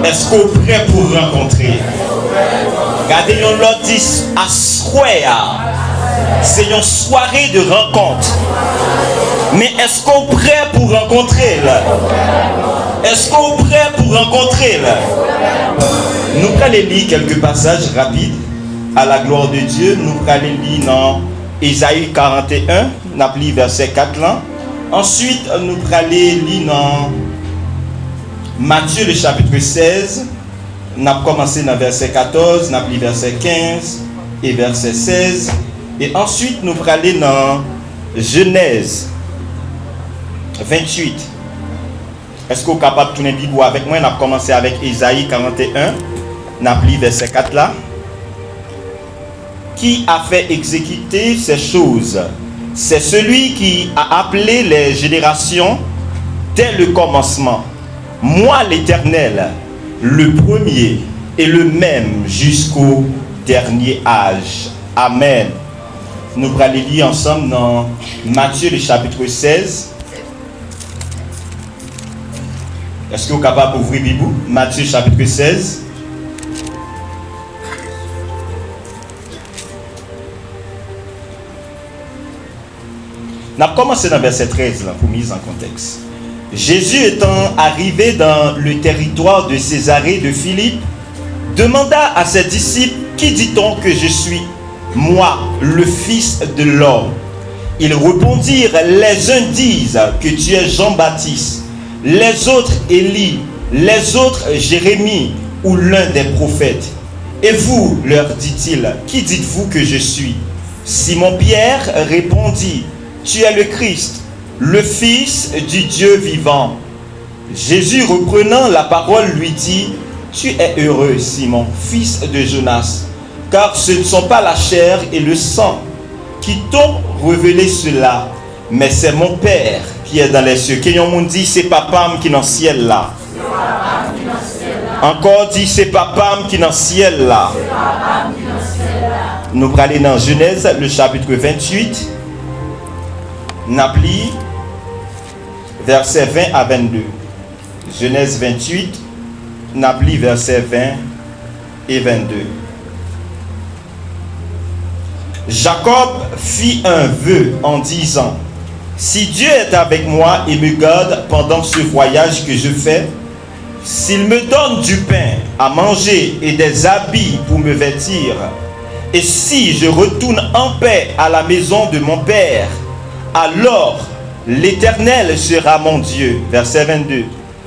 Est-ce qu'on est prêt pour rencontrer? Regardez, l'autre dit à soir. C'est une soirée de rencontre. Mais est-ce qu'on est prêt pour rencontrer là? Est-ce qu'on est prêt pour rencontrer là? Nous allons lire quelques passages rapides à la gloire de Dieu. Nous allons lire dans Ésaïe 41, nous allons lire verset 4 là. Ensuite, nous allons lire dans Matthieu le chapitre 16. Nous allons commencer dans verset 14, nous allons lire verset 15 et verset 16. Et ensuite, nous allons aller dans Genèse 28. Est-ce que vous êtes capable de tourner la Bible avec moi? Nous allons commencer avec Ésaïe 41. Nous allons lire verset 4 là. Qui a fait exécuter ces choses? C'est celui qui a appelé les générations dès le commencement. Moi, l'Éternel, le premier et le même jusqu'au dernier âge. Amen. Nous allons lire ensemble dans Matthieu le chapitre 16. Est-ce que vous êtes capable d'ouvrir la Bible? Matthieu chapitre 16. Nous avons commencé dans verset 13 là, pour mise en contexte. Jésus étant arrivé dans le territoire de Césarée de Philippe, demanda à ses disciples, qui dit-on que je suis? Moi, le Fils de l'homme. Ils répondirent, les uns disent que tu es Jean-Baptiste, les autres Élie, les autres Jérémie ou l'un des prophètes. Et vous, leur dit-il, qui dites-vous que je suis? Simon-Pierre répondit, tu es le Christ, le Fils du Dieu vivant. Jésus, reprenant la parole, lui dit, tu es heureux, Simon, fils de Jonas, car ce ne sont pas la chair et le sang qui t'ont révélé cela, mais c'est mon Père qui est dans les cieux. Kenyon dit, c'est papa qui est dans le ciel là. Encore dit, c'est papa qui est dans le ciel là. Nous allons aller dans Genèse, le chapitre 28. Napli, versets 20 à 22. Genèse 28, Napli, versets 20 et 22. Jacob fit un vœu en disant, si Dieu est avec moi et me garde pendant ce voyage que je fais, s'il me donne du pain à manger et des habits pour me vêtir, et si je retourne en paix à la maison de mon Père, alors l'Éternel sera mon Dieu. Verset 22.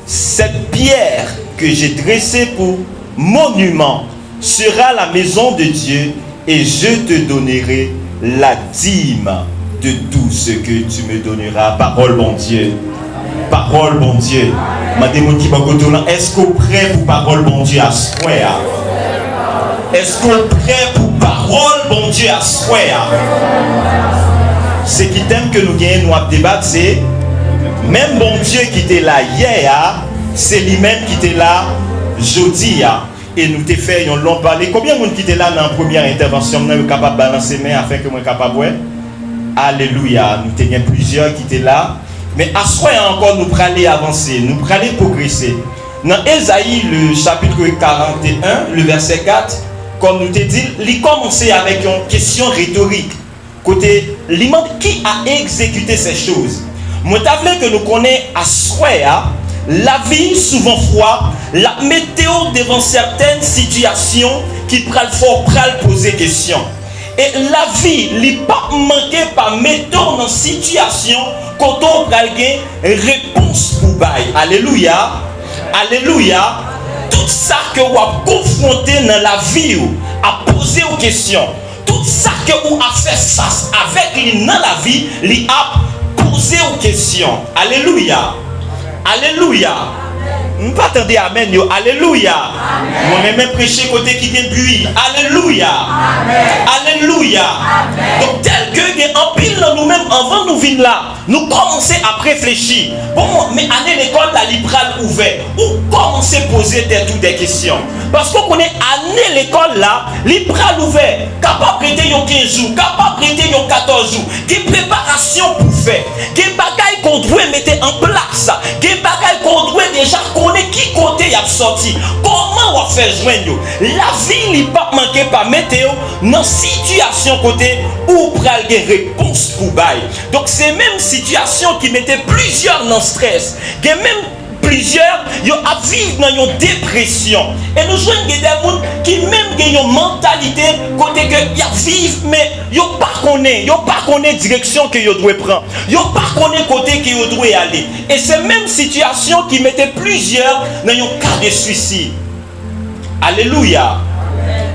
Cette pierre que j'ai dressée pour monument sera la maison de Dieu, et je te donnerai la dîme de tout ce que tu me donneras. Parole bon Dieu. Parole bon Dieu. Est-ce qu'on est prêt pour parole bon Dieu à soi? Est-ce qu'on est prêt pour parole bon Dieu à soi? Ce qui t'aime que nous gagnons, nous avons débattre, c'est même bon Dieu qui était là hier, c'est lui-même qui était là jeudi. Et nous t'ai fait un long parler. Combien de monde qui était là dans la première intervention, nous sommes capables de balancer les mains afin que nous soyons capables de voir? Alléluia. Nous t'ai plusieurs qui étaient là. Mais à soi encore, nous allons avancer, nous allons progresser. Dans Ésaïe, le chapitre 41, le verset 4, comme nous t'ai dit, il commence avec une question rhétorique. Côté, qui a exécuté ces choses? Moi, t'avais que nous connaissons à soi, la vie souvent froid, la météo devant certaines situations qui pral fort pral poser question. Et la vie, il pas manqué par méthode dans situation quand on pral gain réponse pour bail. Alléluia. Alléluia. Tout ça que vous avez confronté dans la vie, à poser aux questions. Tout ça que vous avez fait ça avec lui dans la vie, lui a posé aux questions. Alléluia. Alléluia. Nous pas attendre amen yo. Alléluia. Moi même prêcher côté qui vient buis. Alléluia. Alléluia. Donc tel que en pile nous-mêmes avant nous venir là, nous commencer à réfléchir. Bon, mais année l'école la libérale ouvert, ou commencer à poser des questions. Parce qu'on connaît année l'école là, libérale ouvert, capable de prêter 15 jours, capable de prêter 14 jours, des préparations pour faire, des bagailles qu'on doit mettre en place, des bagailles qu'on doit déjà connaître qui côté y a sorti. Comment on fait joindre? La vie n'est pas manquée par météo dans situation côté où pral des réponses pour bail. Donc c'est même situation qui mettait plusieurs dans stress. Il y a même plusieurs yo a vivre dans une dépression et nous jouons des gens qui même ont une mentalité côté que y a vivre mais yo pas connaît direction que yo doit prendre, yo pas connaît côté que yo doit aller et c'est même situation qui mettait plusieurs dans un cas de suicide. Alléluia.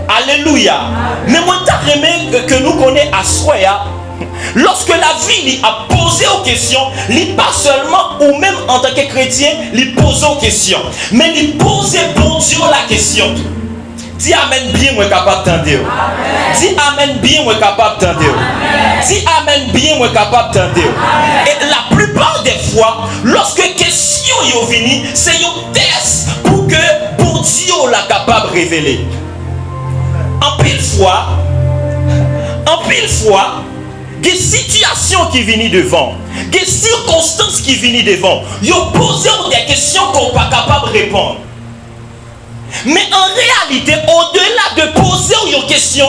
Alléluia. Mais moi t'aimerais que nous connaissons à Soya. Lorsque la vie a posé aux questions, il pas seulement ou même en tant que chrétien, il pose aux questions, mais il pose bon Dieu la question. Dis amen bien, moi capable d'entendre. Dis amen bien, moi capable d'entendre. Dis amen bien, moi capable d'entendre. Et la plupart des fois, lorsque question est venue, c'est un test pour que bon Dieu la capable de révéler. En pile fois, des situations qui viennent devant, des circonstances qui viennent devant, ils posent des questions qu'on n'est pas capable de répondre. Mais en réalité, au-delà de poser une question,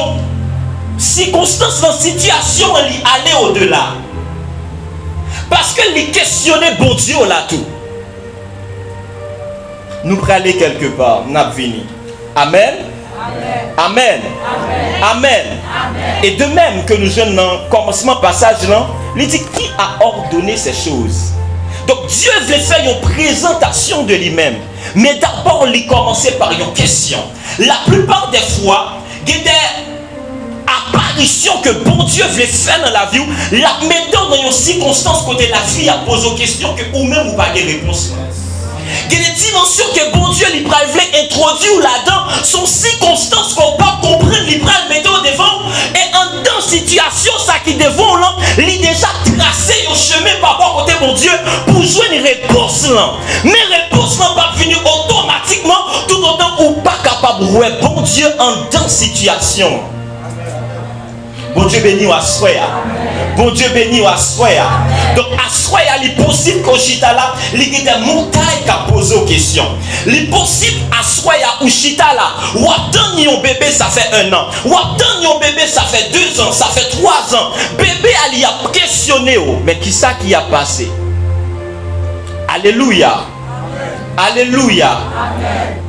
circonstances dans situation, elle aller au-delà. Parce que les questionner, bon Dieu, là tout. Nous prenons aller quelque part, nous avons fini. Amen. Amen. Amen. Et de même que nous jeunes dans le commencement passage là, il dit qui a ordonné ces choses. Donc Dieu voulait faire une présentation de lui-même. Mais d'abord, il commençait par une question. La plupart des fois, il y a des apparitions que bon Dieu voulait faire dans la vie, la mettant dans une circonstance côté la vie a posé aux questions que ou même ou pas de réponse. Il y a des dimensions que bon Dieu voulait introduire là-dedans, sont circonstances qu'on peut comprendre, il va le mettre devant, et en dans situation, ça qui devant là, il a déjà tracé un chemin par rapport à côté bon Dieu pour jouer une réponse là. Mais réponse là pas venir automatiquement, tout autant ou pas capable de voir bon Dieu en dans situation. Bon Dieu béni ou assoya. Bon Dieu béni ou assoya. Donc assoya, il est possible qu'au chita là, il y a des montagnes qui a posé aux questions. Il est possible assoya ou chita là, ou attendre un bébé ça fait 1 an, ou attendre un bébé ça fait 2 ans, ça fait 3 ans. Bébé il a questionné, mais qui ça qui a passé? Alléluia. Alléluia. Amen.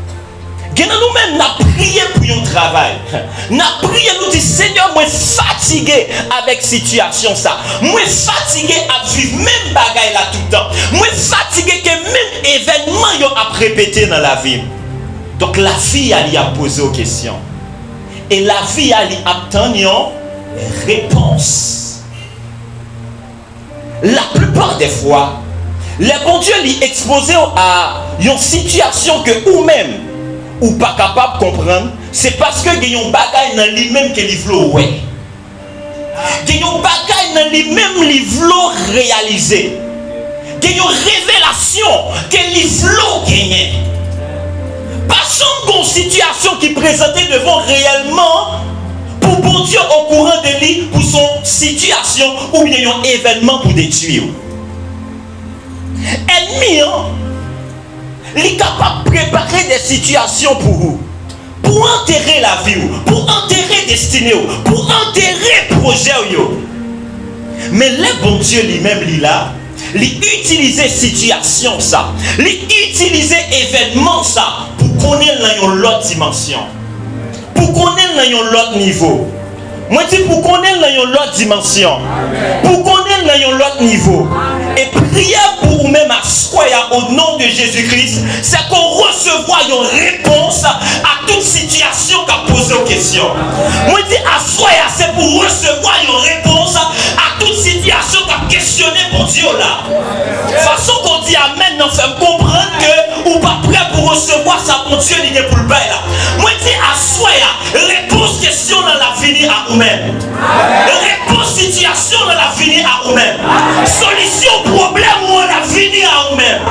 Nous-mêmes, nous prié pour un travail. Nous prié, nous dit Seigneur, moi fatigué avec la situation ça. Moi fatigué à vivre même bagaille là tout le temps. Moi fatigué que même événement yo a répété dans la vie. Donc la vie elle a posé aux questions. Et la vie elle a obtenu une réponse. La plupart des fois, les bons dieux lui exposé à une situation que ou même ou pas capable de comprendre, c'est parce que il y a un bagage dans lui-même que il veut ouais. Il y a un bagage dans lui-même qu'il veut réaliser. Il y a une révélation que il veut gagner. Pas une situation qui présentait devant réellement pour bon Dieu au courant de lui pour son situation ou bien un événement pour détruire. Ennemi, il est capable de préparer des situations pour vous, pour enterrer la vie, pour enterrer destinée, pour enterrer projet. Mais le bon Dieu lui-même, il utilise situation ça, il utilise événement ça pour connaître dans une autre dimension, pour connaître dans un autre niveau. Moi je dis pour connaître dans une autre dimension, pour connaître dans un autre niveau. Et prière pour vous-même à soi au nom de Jésus-Christ, c'est qu'on recevra une réponse à toute situation qui a posé aux questions. Moi je dis à soi c'est pour recevoir une réponse à toute situation qui a questionné mon Dieu là. De façon qu'on dit amen, nous fait comprendre que ou pas prêt pour recevoir ça mon Dieu il est pour le bail là. Moi je dis à soi réponse question dans l'avenir à vous-même. Réponse situation dans l'avenir à vous-même. Solution problème ou l'avenir à vous-même.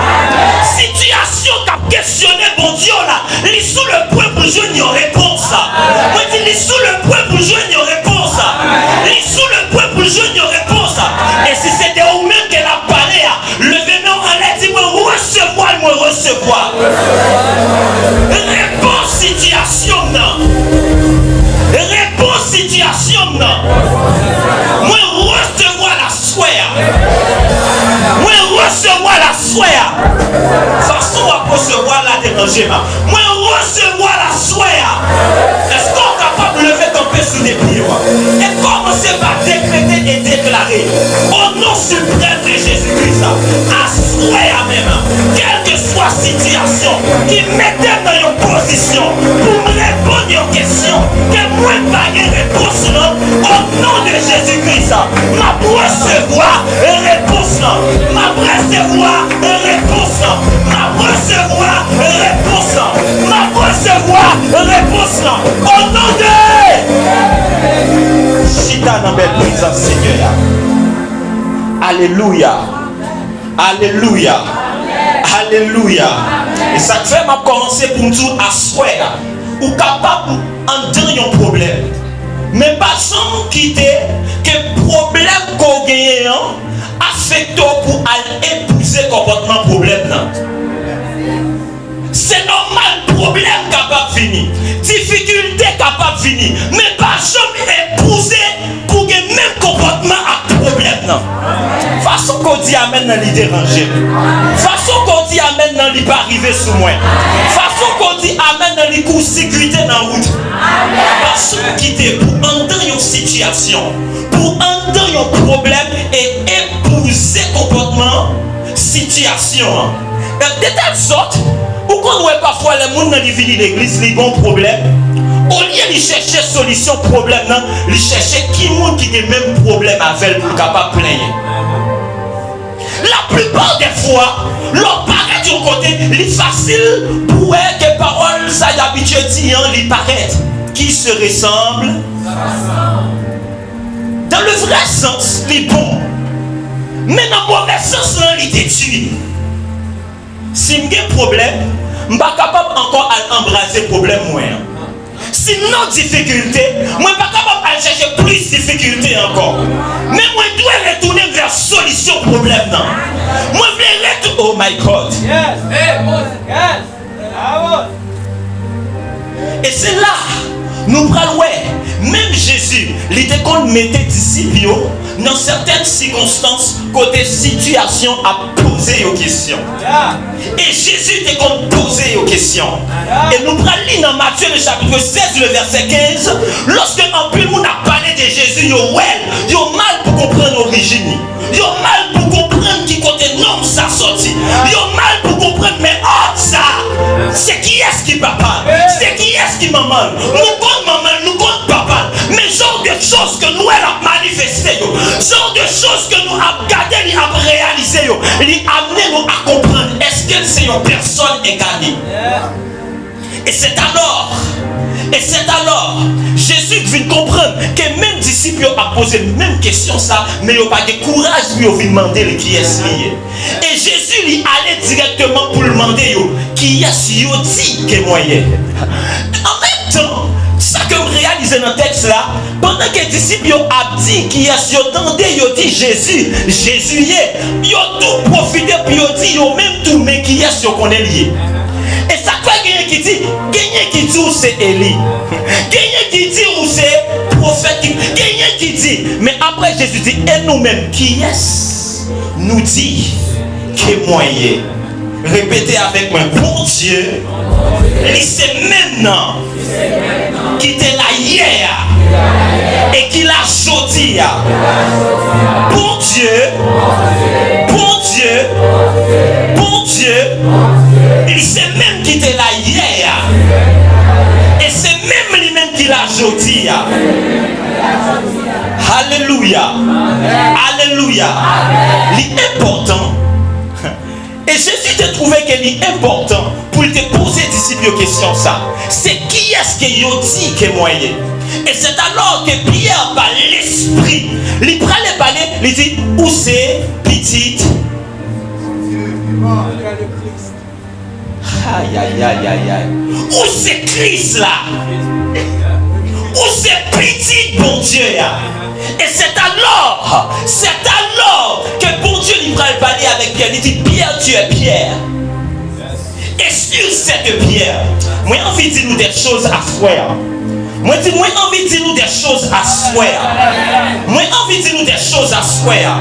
Situation qu'a questionné mon Dieu là, il est sous le point pour jouer une réponse. Moi je dis il est sous le point pour jouer une réponse. Il est sous le point pour jouer une réponse. Et si c'était vous-même qu'elle a parlé, levez-nous en l'air, dis-moi recevoir, moi recevoir. déranger. Moi, recevoir la soie. Est-ce qu'on est capable de lever ton pied sous les pieds? Et commencer par décréter et déclarer au nom suprême de Jésus-Christ, à soie même, quelle que soit la situation qui mettait dans une position pour me répondre aux questions, que moi, pas de réponse, au nom de Jésus-Christ, ma recevoir réponse, ma recevoir réponse, ma recevoir réponse, ma recevoir réponse, au nom de Chita dans belle présence, Seigneur. Alléluia. Alléluia. Alléluia. Et ça fait m'a commencer pour nous asseoir ou capable d'entendre un problème. Mais pas sans quitter que problème qu'on gagne affecte pour aller épouser comportement problème. C'est normal, problème capable de finir, difficulté capable de finir, mais pas jamais épouser pour que même comportement à problème. Façon qu'on dit amen dans l'idée rangée, façon qu'on dit amen dans l'idée pas arriver sous moi, façon qu'on dit amen dans l'idée cours sécurité dans la route. Façon quitter pour entendre une situation, pour entendre un problème et épouser comportement situation. De telle sorte, où qu'on voit parfois les gens dans l'église, ils ont un problème. Au lieu de chercher solution problème, ils cherchent qui a le même problème avec pour capable de plaindre. La plupart des fois, l'on paraît du côté, c'est facile pour eux que parole ça y habitué dire, il paraît qui se ressemble. Dans le vrai sens, il est bon. Mais dans le mauvais sens, il est détruit. Si j'ai un problème, je ne suis pas capable encore d'embrasser le problème. Si non difficulté, je ne suis pas capable de chercher plus de difficultés encore. Mais moi, je dois retourner vers la solution au problème. Moi, je veux retourner. Oh my God. Et c'est là, nous prenons, même Jésus, il était qu'on mettait disciples dans certaines circonstances, côté situation, à poser aux questions. Et Jésus était qu'on posait aux questions. Et nous prenons dans Matthieu le chapitre 16, le verset 15, lorsque un peu de monde a parlé de Jésus, il y a mal pour comprendre l'origine. Il y a mal pour comprendre qui côté nom ça sorti. Il y a mal pour comprendre, mais ça, c'est qui est-ce qui papa? C'est qui est-ce qui maman? Nous compte maman, nous compte papa. Mais genre de choses que nous avons manifestées, genre de choses que nous avons gardées, nous avons réalisées, nous amené nous à comprendre est-ce que c'est une personne égale. Et c'est alors, Jésus vient comprendre que même disciples ont posé la même question, ça, mais ils n'ont pas de courage pour demander qui est lié. Et Jésus lui allait directement pour demander qui est-ce qui dit que moi. En même temps, ça que vous réalisez dans le texte là, pendant que les disciples ont dit qui est-ce qu'ils ont dit Jésus y est, ils ont tout profité puis ils ont dit même tout, mais qui est-ce qu'on est lié. Et ça fait quelqu'un qui dit où c'est Élie, quelqu'un qui dit où c'est prophète, quelqu'un qui dit, mais après Jésus dit, et nous-mêmes, qui est-ce nous dit que moyen? Répétez avec moi, bon Dieu, c'est maintenant qui était là hier et qui l'a jodi. Bon Dieu, bon Dieu, bon Dieu, il sait même qui était là hier et c'est même lui-même qui l'a jodi. Alléluia, alléluia. L'important. Et Jésus te trouvait qu'il est important pour te poser disciples aux questions ça. C'est qui est-ce que il dit que moyen? Et c'est alors que Pierre par l'esprit, il prend les balais, il dit où c'est petite. Aïe aïe aïe aïe aïe. Où c'est Christ là? Où c'est petit bon Dieu là? Et c'est alors que bon Dieu lui prend le balai avec Pierre. Il dit Pierre, tu es Pierre. Et sur cette pierre, moi j'ai envie de dire nous des choses à faire. Moi j'ai envie de dire nous des choses à faire. Moi j'ai envie de dire nous des choses à faire.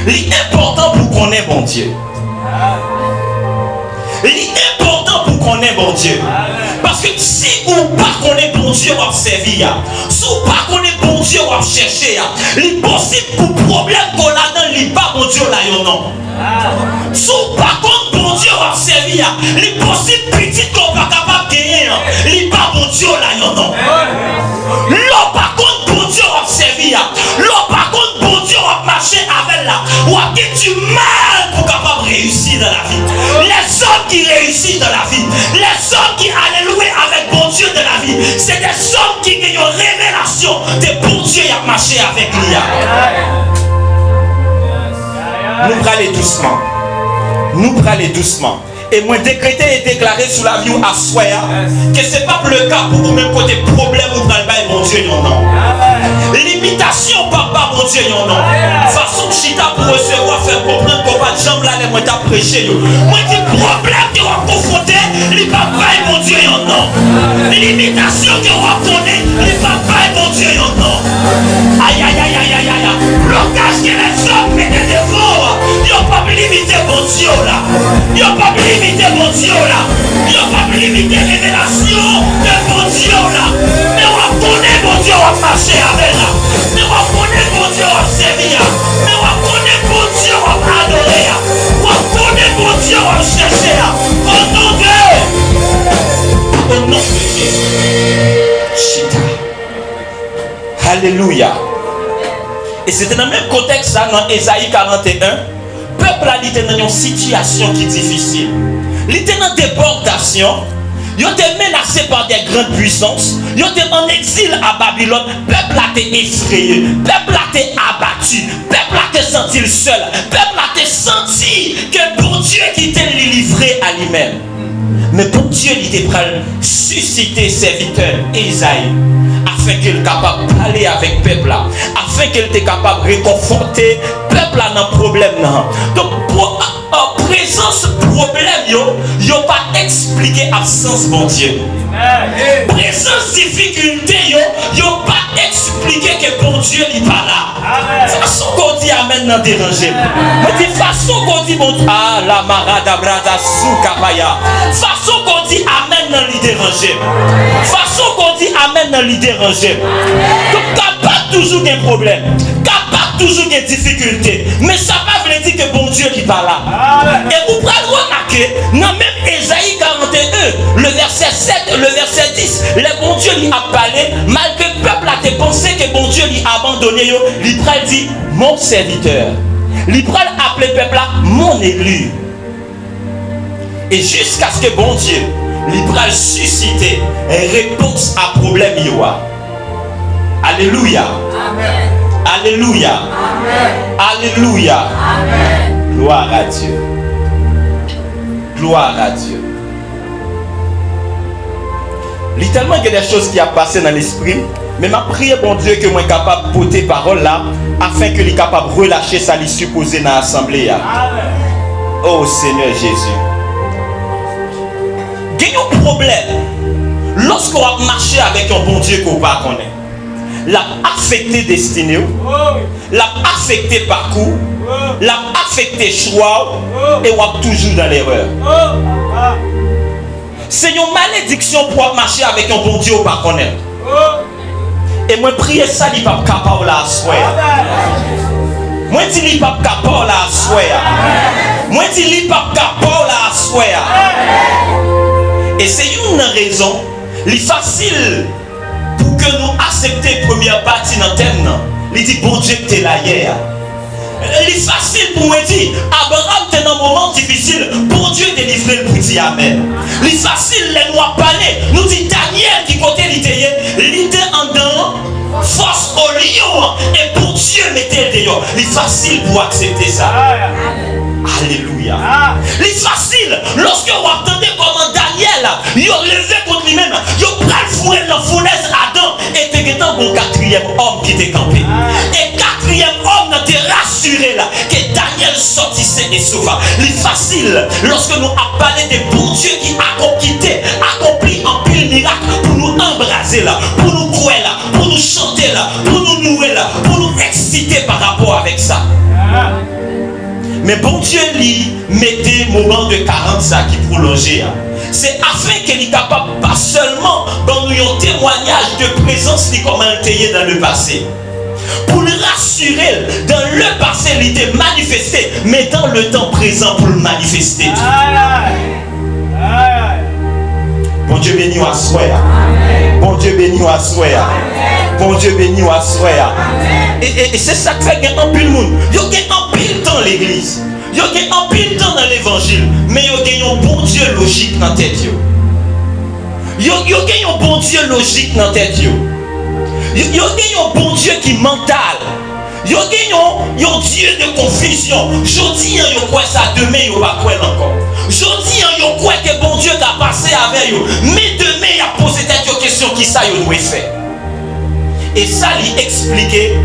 L'important pour qu'on ait bon Dieu. Il est important pour qu'on ait bon Dieu. Parce que si on pas connaît bon Dieu, on va servir. Si on pas connaît bon Dieu, on va chercher. Il est possible pour problème qu'on a dans il pas bon Dieu là, non. Si on pas connaît bon Dieu, on va servir. Il est possible petit qu'on pas capable de gagner. Il pas bon Dieu là, non. L'on pas contre bon Dieu, on va servir. L'on pas contre bon Dieu, on va marcher avec là. On a du mal pour capable réussir dans la vie. Les hommes qui réussissent dans la vie, les hommes qui alléluia avec bon Dieu de la vie, c'est des hommes qui ont une révélation de bon Dieu et a marché avec lui. Nous prenons doucement. Nous prenons doucement. Et moi décréter et déclarer sur la vie à soi que ce n'est pas le cas pour vous-même côté problème ou dans le bail, mon Dieu, non. L'imitation, papa, mon Dieu, non. Façon chita pour recevoir, faire comprendre qu'on va jambe là, les mots prêcher. Moi, dis problème que vous confronter, les papa et mon Dieu, non. L'imitation que vous connaissez, les papa et mon Dieu, non. Aïe, aïe, aïe, aïe, aïe, aïe. Blocage que les hommes mettaient devant, ils n'ont pas limité mon Dieu là. Ils n'ont pas limité mon Dieu là. Ils n'ont pas limité révélation de mon Dieu là. Mais on connaît mon Dieu, on va marcher avec là. Mais on connaît mon Dieu, on va servir. Mais on connaît mon Dieu, on va adorer. On connaît mon Dieu, on va chercher. Au nom de Jésus. Chita. Alléluia. Et c'était dans le même contexte ça, dans Ésaïe 41. Peuple a été dans une situation qui est difficile. Il était dans déportation. Il était menacé par des grandes puissances. Il était en exil à Babylone. Peuple a été effrayé. Peuple a été abattu. Peuple a été senti seul. Peuple a été senti que bon Dieu qui était livré à lui-même. Mais bon Dieu il était prêt à susciter serviteur Ésaïe afin qu'il soit capable de parler avec le peuple là, afin qu'il était capable de réconforter le peuple là dans le problème. Donc, en présence problème, il n'y a pas expliqué absence bon Dieu. Présence difficulté, il n'y a pas expliqué que bon Dieu n'est pas là. Façon qu'on dit amen dans déranger. Mais de façon qu'on dit bon Dieu, ah la marada brada soukapaya. Façon qu'on dit amen dans le déranger. Façon qu'on dit amen dans le déranger. Donc, capable toujours des problèmes. Capable toujours des difficultés. Mais ça ne veut pas dire que bon Dieu n'est pas là. Et vous pouvez remarquer, dans même Ésaïe 41, le verset 7, le verset 10, le bon Dieu lui a parlé, malgré le peuple a pensé que bon Dieu lui a abandonné, il dit mon serviteur. Il a appelé le peuple là mon élu. Et jusqu'à ce que bon Dieu lui a suscité une réponse à problème. Alléluia. Amen. Alléluia. Amen. Alléluia. Amen. Gloire à Dieu. Gloire à Dieu. Littéralement, il y a des choses qui ont passé dans l'esprit. Mais ma prière, bon Dieu, que moi capable de porter parole là, afin que les capable de relâcher ça, les supposé dans l'assemblée. Oh Seigneur Jésus. Il y a un problème. Lorsqu'on va marcher avec un bon Dieu qu'on ne connaît, l'a affecté destinée, l'a affecté parcours, l'a affecté choix, et on va toujours dans l'erreur. C'est une malédiction pour marcher avec un bon Dieu qu'on ne connaît. Et moi, prier ça, il n'est pas capable à soi. Moi, je dis, il n'est pas capable à soi. Moi, je dis, il n'est pas capable à soi. Et c'est une raison, il est facile pour que nous acceptions la première partie dans le thème. Il dit, bon Dieu, tu es là hier. Il est facile pour moi dire, Abraham, tu es dans un moment difficile, bon Dieu délivrer le pour dire Amen. Il est facile, les nous parler. Nous dit Daniel qui côté l'idée, l'idée en dedans, force au lion, et pour Dieu mettez le dehors. Il est facile pour accepter ça. Alléluia. Il est facile lorsque vous entendez comment Daniel, il a levé contre lui-même, il a pris le fouet dans la fournaise Adam, et il était un quatrième homme qui était campé. Et quatrième homme n'a été rassuré là, que Daniel sortissait et sauva. Il est facile lorsque nous avons parlé de bon Dieu qui a accompli un pile miracle pour nous embraser là, pour nous croire là, pour nous chanter là, pour nous nouer là, pour nous exciter par rapport avec ça. Mais bon Dieu lui mettait moment de 40 ça qui prolongé. C'est afin qu'elle est capable pas seulement dans un témoignage de présence qui comme elle était dans le passé. Pour le rassurer, dans le passé, il était manifesté, mais dans le temps présent pour le manifester. Bon Dieu béni à soi. Bon Dieu béni à soi. Bon Dieu béni à soi. Et c'est ça que fait qu'il y a un pile monde. Il y a un pile dans l'église. Il y a un pile temps dans l'évangile. Mais il y a un bon Dieu logique dans la tête. Il y a un bon Dieu logique dans la tête. Il y a un bon Dieu qui est mental. Il y a un Dieu de confusion. Je dis, il y a quoi ça demain, il n'y a pas quoi encore. Je dis, il y a quoi que bon Dieu a passé avec vous. Mais demain, il a posé des questions qui ça, il doit faire. Et ça, il expliquait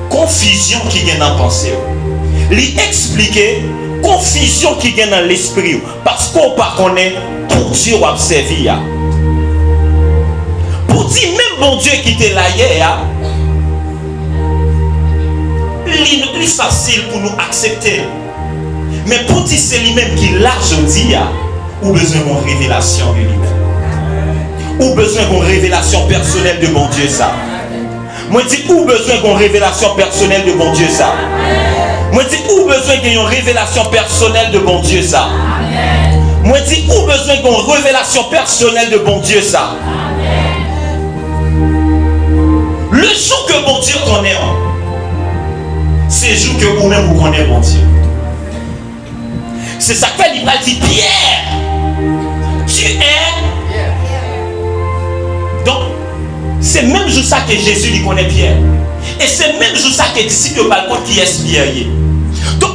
confusion qui vient dans la pensée. Il expliquait confusion qui vient dans l'esprit. Parce qu'on ne connaît pas pour Dieu a servi. Pour dire, même bon Dieu qui était là hier, il est plus facile pour nous accepter. Mais pour dire c'est lui-même qui l'a, je dis, ou besoin d'une révélation de lui-même. Ou besoin d'une révélation personnelle de mon Dieu ça. Moi dis ou besoin d'une révélation personnelle de mon Dieu ça. Moi dis ou besoin d'une révélation personnelle de mon Dieu ça. Moi dis ou besoin d'une révélation personnelle de mon Dieu ça. Le jour que mon Dieu connaît, c'est le jour que vous-même vous connaissez mon Dieu. C'est ça que il va dire Pierre, tu es. Donc, c'est même jour ça que Jésus lui connaît Pierre. Et c'est même jour ça que les disciples au balcon qui est Pierre. Donc,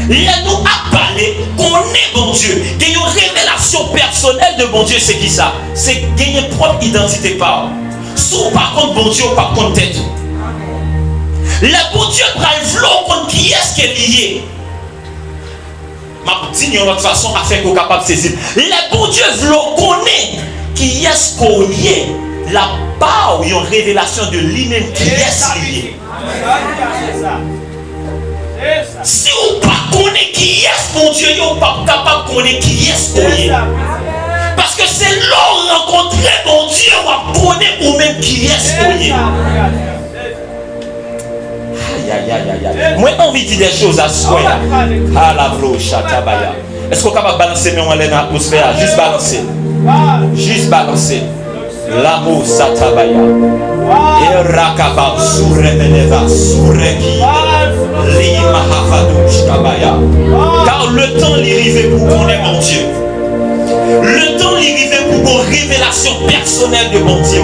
là nous a parlé qu'on est bon Dieu. Qu'il y a une révélation personnelle de bon Dieu, c'est qui ça? C'est gagner propre identité par. Sous par contre bon Dieu, par contre tête. Le bon Dieu prend le flot contre qui est-ce qu'elle est lié. Ma petite d'une autre façon afin qu'on soit capable de saisir. Le bon Dieu connaît qui est-ce qu'on y est. La part où il y a une révélation de lui-même qui est lié. Si on ne connaît pas qui est mon Dieu, on n'est pas capable de connaître qui est qu'on y est. Parce que c'est là où on rencontre mon Dieu, on connaît ou même qui est qu'on y est. Moi, j'ai envie de dire des choses à soi. À la broche, à tabaya. Est-ce qu'on est capable de balancer mes mains dans l'atmosphère? Juste balancer. Juste balancer. L'amour, ça tabaya. Et rakaba, souremeva, soureki. Lima hafadouch tabaya. Car le temps est arrivé pour qu'on ait mon Dieu. Le temps est arrivé pour une révélation personnelle de mon Dieu.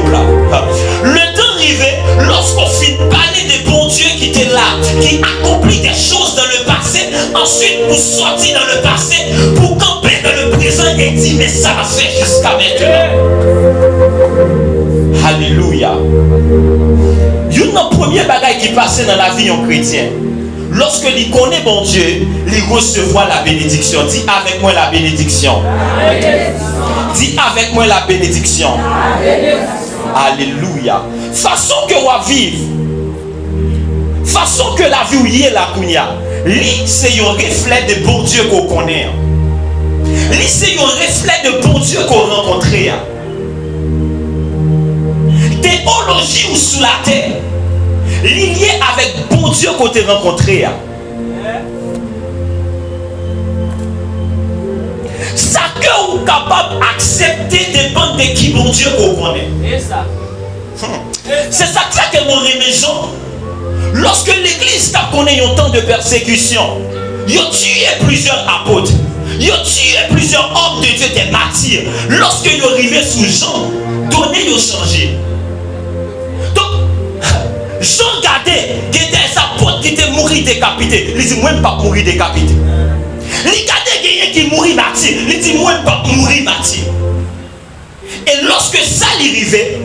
Le temps est arrivé lorsqu'on finit de parler de bon Dieu qui était là, qui accomplit des choses dans le passé, ensuite pour sortir dans le passé, pour camper dans le présent et dire mais ça va faire jusqu'à maintenant. Alléluia. Il y a un premier bagage qui passait dans la vie en chrétien. Lorsque il connaît bon Dieu, il recevra la bénédiction. Dis avec moi la bénédiction. Dis avec moi la bénédiction. Alléluia. Façon que vous vivez, façon que la vie où y est la kounia, c'est un reflet de bon Dieu qu'on connaît. C'est un reflet de bon Dieu qu'on rencontre. Théologie ou sous la terre, lié avec bon Dieu qu'on t'a rencontré. Ça que vous êtes capable d'accepter dépend de qui bon Dieu qu'on connaît. C'est ça que mon réméjon. Lorsque l'église connaît un temps de persécution, il a tué plusieurs apôtres, il a tué plusieurs hommes de Dieu, des martyrs. Lorsque il est arrivé sous Jean, donné, il a changé. Jean regardait qui était sa pote qui était mort décapité. Il dit moi pas mourir décapité. Il regardait quelqu'un qui mourit martyr. Il dit moi pas mourir martyr. Et lorsque ça arrivait,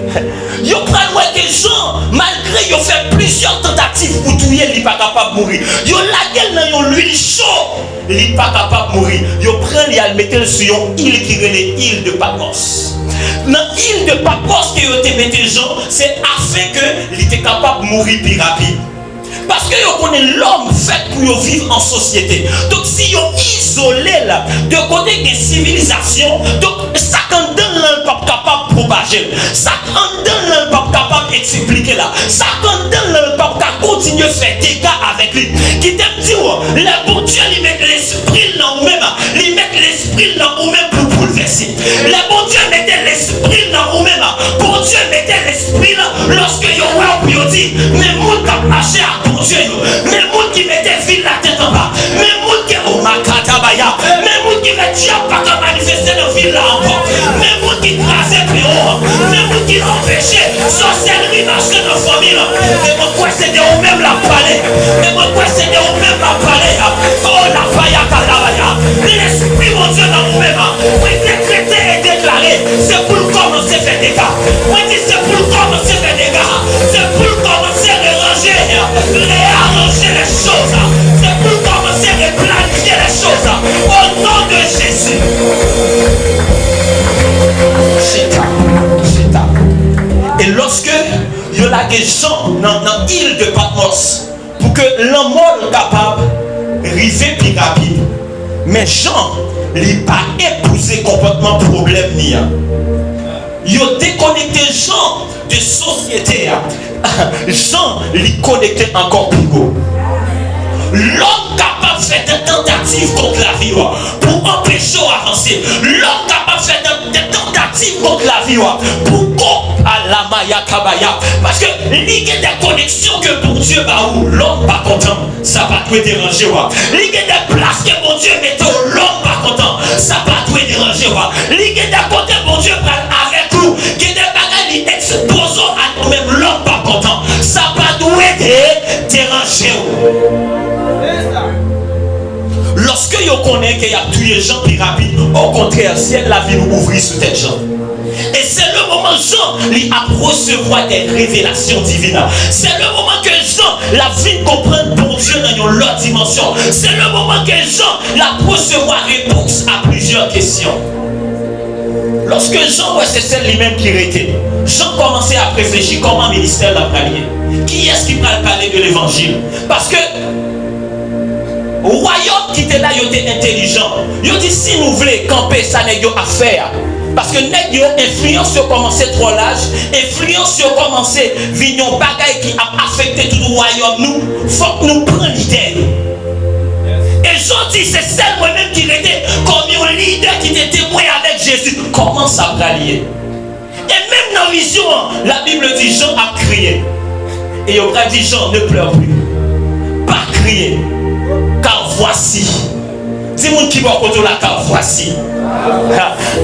il prend loin que Jean, malgré qu'il a fait plusieurs tentatives pour tuer, il n'est pas capable de mourir. Il a laquelle dans l'huile chaude, il n'est pas capable de mourir. Il prend et il met sur une île qui est l'île de Patmos. Dans l'île de Patmos que vous avez mis Jean, c'est afin qu'il était capable de mourir plus rapide. Parce que vous connaissez l'homme fait pour vivre en société. Donc si vous isolé là, de côté des civilisations, donc ça quand donne là pas capable de propager, ça quand donne là pas capable d'expliquer là, ça quand donne là pas capable continuer à faire des dégâts avec lui. Qui t'aime dire, le bon Dieu lui met l'esprit dans vous-même, lui met l'esprit dans vous-même pour bouleverser. Le bon Dieu mettait l'esprit dans vous-même, bon Dieu mettait l'esprit là, lorsque vous dit, mais moun qui marché à bon Dieu, mais moun qui mettait ville la tête en bas, mais moun qui au makatabaya, mais moun qui met diable pas qu'à manifester dans ville là encore, mais moun qui crasait péo, mais moun qui empêchait sorcellerie marcher dans la famille, mais moi quoi c'était au même la palais, mais moi quoi c'était au même la palais, oh la paya kalabaya, l'esprit mon Dieu dans vous-même, oui décréter et déclarer, c'est pour commencer à faire des gars, oui c'est pour commencer à faire des gars, c'est pour commencer à réarranger les choses, c'est pour commencer à planifier les choses, au nom de Jésus. Chita. Et lorsque il y a des gens dans l'île de Patmos, pour que l'homme soit capable d'arriver plus rapide, mais Jean n'a pas épousé complètement le problème. Il a déconnecté Jean de société. Jean lui connecté encore plus haut. L'homme capable de faire des tentatives contre la vie pour empêcher d'avancer. L'homme capable de faire des tentatives contre la vie pour à la maya kabaya. Parce que il y a des connexions que bon Dieu va où l'homme pas content, ça va tout déranger. Il y a des places que bon Dieu mette où l'homme pas content, ça va tout déranger. Il y a des côtés bon Dieu prend avec nous, il y a des bagages exposons à nous-mêmes l'homme pas content, ça va tout déranger. Lorsque vous connaissez qu'il y a tous les gens plus rapides, au contraire, ciel la vie nous ouvrir sur tête gens. Et c'est le moment Jean lui a recevoir des révélations divines. C'est le moment que Jean la vie comprendre bon Dieu dans une autre dimension. C'est le moment que Jean la recevoir réponse à plusieurs questions. Lorsque Jean, c'est celle lui-même qui était, Jean commençait à réfléchir comment le ministère l'a parlé. Qui est-ce qui va parler de l'évangile? Parce que le royaume qui était là, il était intelligent. Il dit si nous voulons camper, ça n'est pas à faire. Parce que nous influence sur commencer trop l'âge, influence sur commencer vignon bagaille qui a affecté tout le royaume. Nous, faut que nous prenions l'idée. Et Jean dit c'est celle moi-même qui était comme un leader qui était témoin avec Jésus. Comment ça va lier? Et même dans la vision, la Bible dit Jean a crié. Et il a dit Jean ne pleure plus. Pas crier. Car voici. Dis-moi qui va côté là, car voici.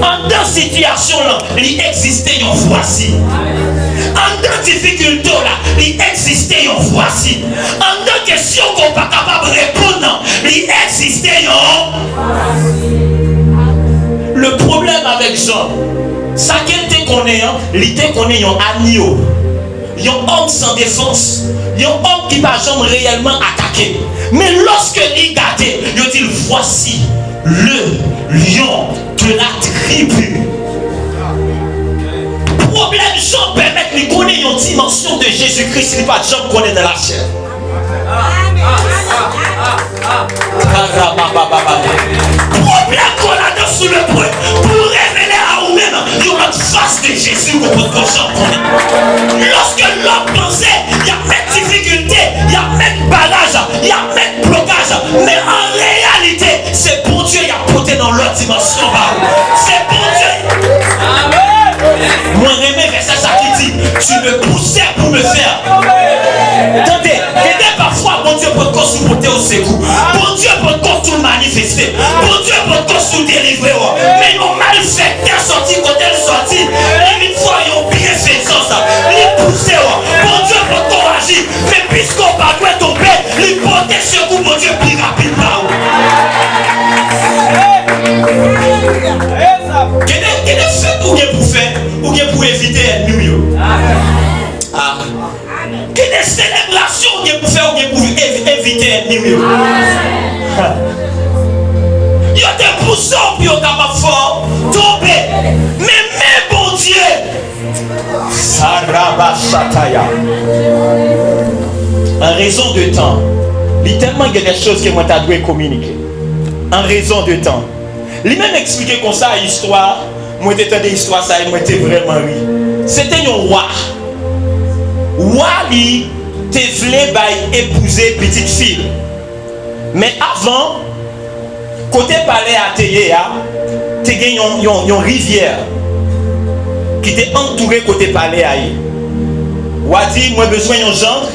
En dans situation là, il existait un voici. En dans difficulté là, il existait un voici. En dans question qu'on n'est pas capable de répondre, il existait un voici. Le problème avec Jean, ça qu'il te connaît, il te connaît un agneau. Il y a un homme sans défense. Il y a un homme qui ne va jamais réellement attaquer. Mais lorsque il garde, il dit voici le lion de la tribu. Problème, Jean permet de connaître une dimension de Jésus-Christ. Il n'est pas de Jean connaît dans la chair. Problème qu'on a dans sous le point pour révéler à vous-même une face de Jésus pour votre Jean connaît. Lorsque l'homme pensait, il y a même difficulté, il y a même barrage, il y a même blocage, mais en réalité, c'est pour Dieu, il y a porté dans l'autre dimension. C'est pour Dieu. Moi, Rémé, c'est ça qui dit, tu me poussais pour me faire. Attendez, parfois, bon Dieu peut te supporter au secours. Bon Dieu peut te tout manifester. Bon Dieu peut te tout délivrer. Mais nos malfaiteurs sortis quand elles sortent, une fois ils ont bien fait ça. Ils poussent. Bon Dieu peut t'enrager. Mais puisqu'on va tomber, ils portent secours, bon Dieu, plus rapidement. Quel est fait ou bien pour faire ou bien pour éviter l'ennemi? Quelle est célébration ou bien pour faire ou bien pour éviter l'ennemi? Il y a des poussons qui sont capables de tomber. Mais bon Dieu, Sarabashataya. En raison de temps, il y a tellement de choses que moi t'as dû communiquer. en raison de temps. Lui-même expliqué comme ça l'histoire. Moi j'étais des histoires ça et moi j'étais vraiment oui. C'était un roi. Roi lui te voulait épouser petite fille. Mais avant côté palais à Théa, tu as une rivière qui était entourée côté palais à Roi dit moi besoin d'un gendre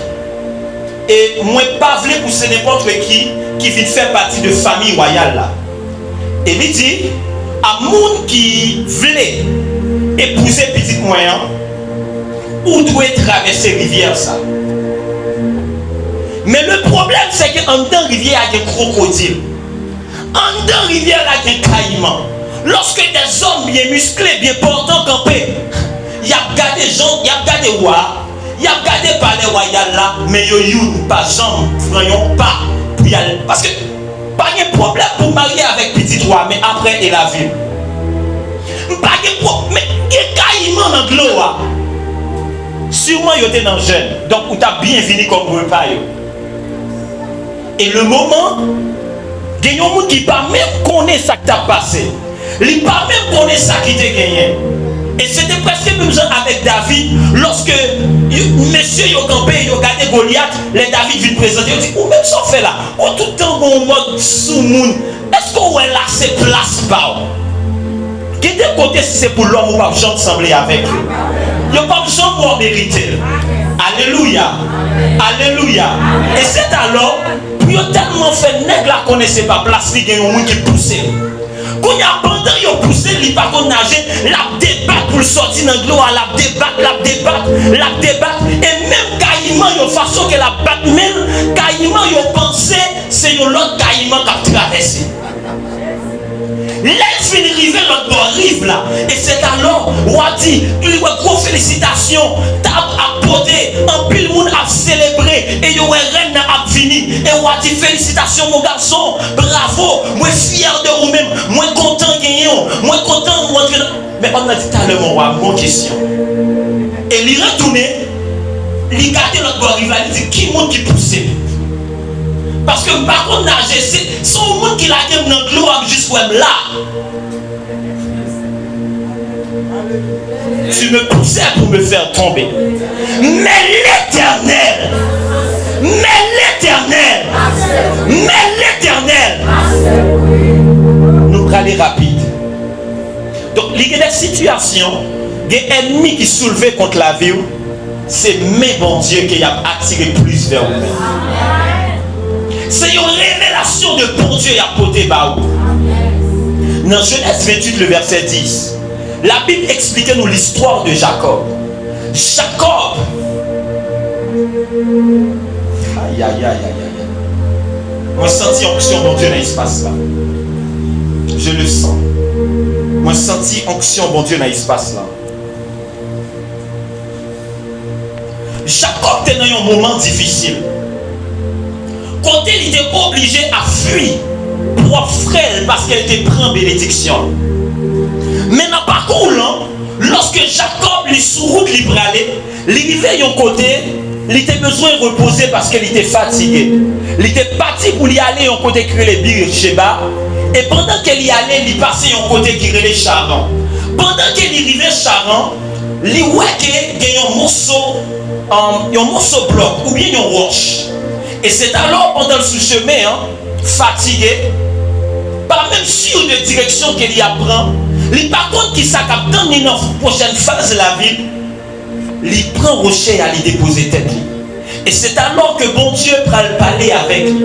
et moi pas voulu pousser n'importe qui vient faire partie de famille royale là. Et il dit à monde qui voulait épouser petite moyen où doit traverser rivière ça. Mais le problème c'est qu'en dedans rivière il y a des crocodiles. En dedans rivière il y a des caïmans. Lorsque des hommes bien musclés, bien portants campés, il y a gardé gens, il y a gardé roi, il y a gardé palais royal là, mais yo pas jambes, voyons pas pour y aller. Parce que pas de problème pour marier avec petit roi, mais après il a vu. Pas de problème, mais il y a caïman dans l'eau. Sûrement il était dans le jeune, donc on t'a bien fini comme repas. Et le moment, il y a des gens qui ne pas même connaître ça qui t'a passé. Ils ne pas même connaître ça qui t'a gagné. Et c'était presque même genre avec David. Lorsque monsieur il a campé, il a gardé Goliath, les David viennent présenter, il dit, ou même ça fait là, ou tout le temps on mode sous monde. Est-ce qu'on est là, c'est place pas? Qui de côté si c'est pour l'homme ou pas besoin de sembler avec lui? Il n'y a pas besoin pour mériter. Alléluia. Alléluia. Et c'est alors, puis il a tellement fait nègre là qu'on ne sait pas place, il y a un monde qui pousse. Quand il y a pendant qu'il a poussé, il n'a pas nager, la débat pour sortir dans l'eau, la débat. Et même caïman, il y a une façon que la batte, même caïman, il a pensé, c'est l'autre caïman qui a traversé. Laisse finir arriver l'autre bord rive là. Et c'est alors, roi dit, il y a gros félicitations, t'as apporté, un pile monde a célébré, et il y a une reine a fini. Et roi dit, félicitations mon garçon, bravo, moi fier de vous-même, moi content gagnant, moi content rentrer. Mais on a dit tout à l'heure, mon roi, mon question. Et il retourné, il gardait l'autre bord rive là, il dit, qui monte qui poussait? Parce que par contre, nager, c'est son monde qui l'a dit dans l'eau jusqu'à là. Tu me poussais pour me faire tomber. Mais l'Éternel, nous allons aller rapide. Donc, il y a des situations, des ennemis qui soulevent contre la vie, c'est mes bon Dieu qui a attiré plus vers vous. C'est une révélation de bon Dieu à côté de vous. Dans Genèse 28, le verset 10, la Bible explique nous l'histoire de Jacob. Jacob. Aïe, aïe, aïe, aïe, aïe. Moi, je sens onction bon Dieu dans l'espace là. Je le sens. Moi, je sens onction bon Dieu dans l'espace là. Jacob était dans un moment difficile. Quand il était obligé à fuir pour frère parce qu'elle était pris bénédiction. Mais dans le parcours, lorsque Jacob lui sous route libre aller, il arrivait d'un côté, il était besoin de reposer parce qu'il était fatigué. Il était parti pour y aller d'un côté qui les Bir Sheba. Et pendant qu'il y allait, il passait d'un côté qui les Charan. Pendant qu'il arrivait à Charan, il voyait qu'il y a un morceau bloc ou bien une roche. Et c'est alors pendant le sous-chemin, fatigué, par même sur de direction qu'il y apprend, il par contre qui s'accapte dans une prochaine phase de la ville, il prend rocher à lui déposer tête. Et c'est alors que bon Dieu prend le parler avec lui.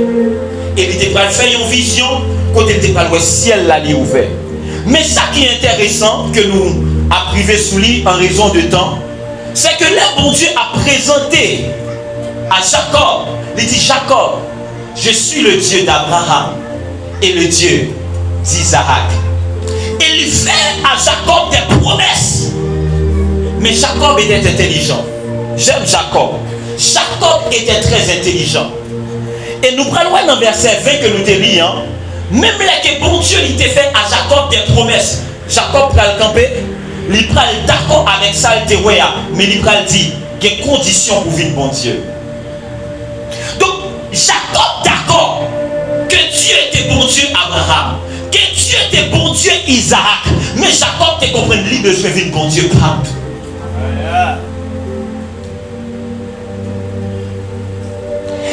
Et il prend faire une vision quand il était le ciel là lui ouvert. Mais ça qui est intéressant que nous a privé sous lui en raison de temps, c'est que là bon Dieu a présenté à Jacob. Il dit Jacob, je suis le Dieu d'Abraham et le Dieu d'Isaac. Il fait à Jacob des promesses. Mais Jacob était intelligent. J'aime Jacob. Jacob était très intelligent. Et nous prenons dans verset 20 que nous te lisons. Même là que bon Dieu il t'a fait à Jacob des promesses. Jacob prend le camper. Il prend d'accord avec ça, mais il prend dit qu'il y a des conditions pour vivre bon Dieu. Donc, Jacob d'accord que Dieu était bon Dieu Abraham. Dieu Isaac. Mais Jacob te comprend, lui besoin de bon Dieu partout.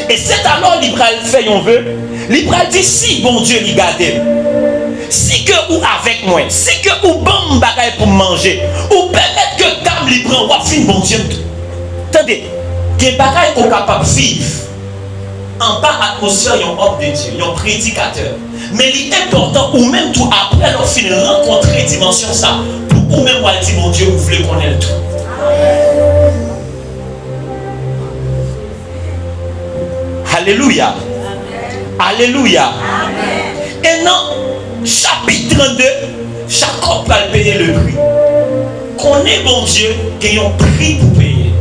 Et c'est alors l'Ibral fait on veut. L'Ibral dit si bon Dieu l'y garde. Si que ou avec moi, si que ou bon bagaille pour manger, ou permettre que Cam lui prend ou fin bon Dieu. Attendez, des bagailles qu'on capable de vivre en bas atmosphère, il y a un homme de Dieu, il y a un prédicateur. Mais l'important, ou même tout après leur fin rencontrer dimension ça, pour ou même dire mon Dieu, vous voulez qu'on ait le tout. Alléluia. Alléluia. Et non, chapitre 32, Jacob va payer le prix. Qu'on est bon Dieu, qu'il y a un prix pour payer.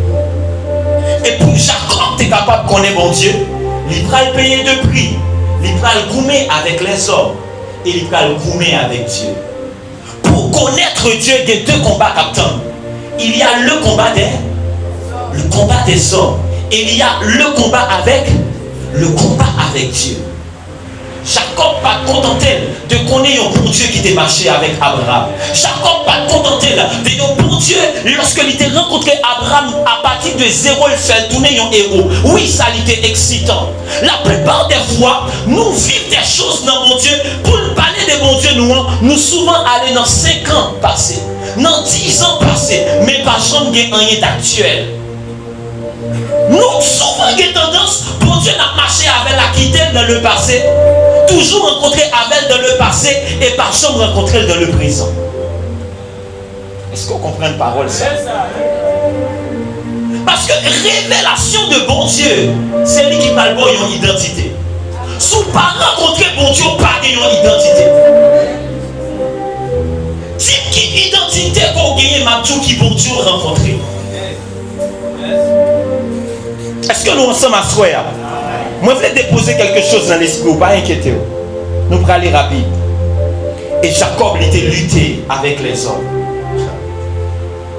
Et pour Jacob, tu es capable qu'on est bon Dieu, il va payer de prix. Il va le goumer avec les hommes. Et il va le goumer avec Dieu. Pour connaître Dieu, il y a deux combats capitaines. Il y a le combat des hommes. Et il y a le combat avec Dieu. Jacob pas contenté de connaître un bon Dieu qui était marché avec Abraham. Jacob pas contenté de un bon Dieu lorsque il était rencontré Abraham à partir de zéro, il fait tourner un héros. Oui, ça était excitant. La plupart des fois, nous vivons des choses dans mon Dieu. Pour parler de mon Dieu, nous souvent aller dans 5 ans passés, dans 10 ans passés, mais pas jamais rien d'actuel. Nous souvent avons tendance, bon Dieu n'a marché avec la quitter dans le passé, toujours rencontré avec dans le passé et par jamais rencontré dans le présent. Est-ce qu'on comprend la parole ça? Parce que révélation de bon Dieu, c'est lui qui parle de son identité. Si vous ne pas rencontrer bon Dieu, pas de son identité. Type qui identité qu'on gagne, ma tout qui bon Dieu rencontrer. Est-ce que nous ensemble à soir? Moi, je voulais déposer quelque chose dans l'esprit, pas inquiétez vous. Nous allons aller rapide. Et Jacob il était lutté avec les hommes.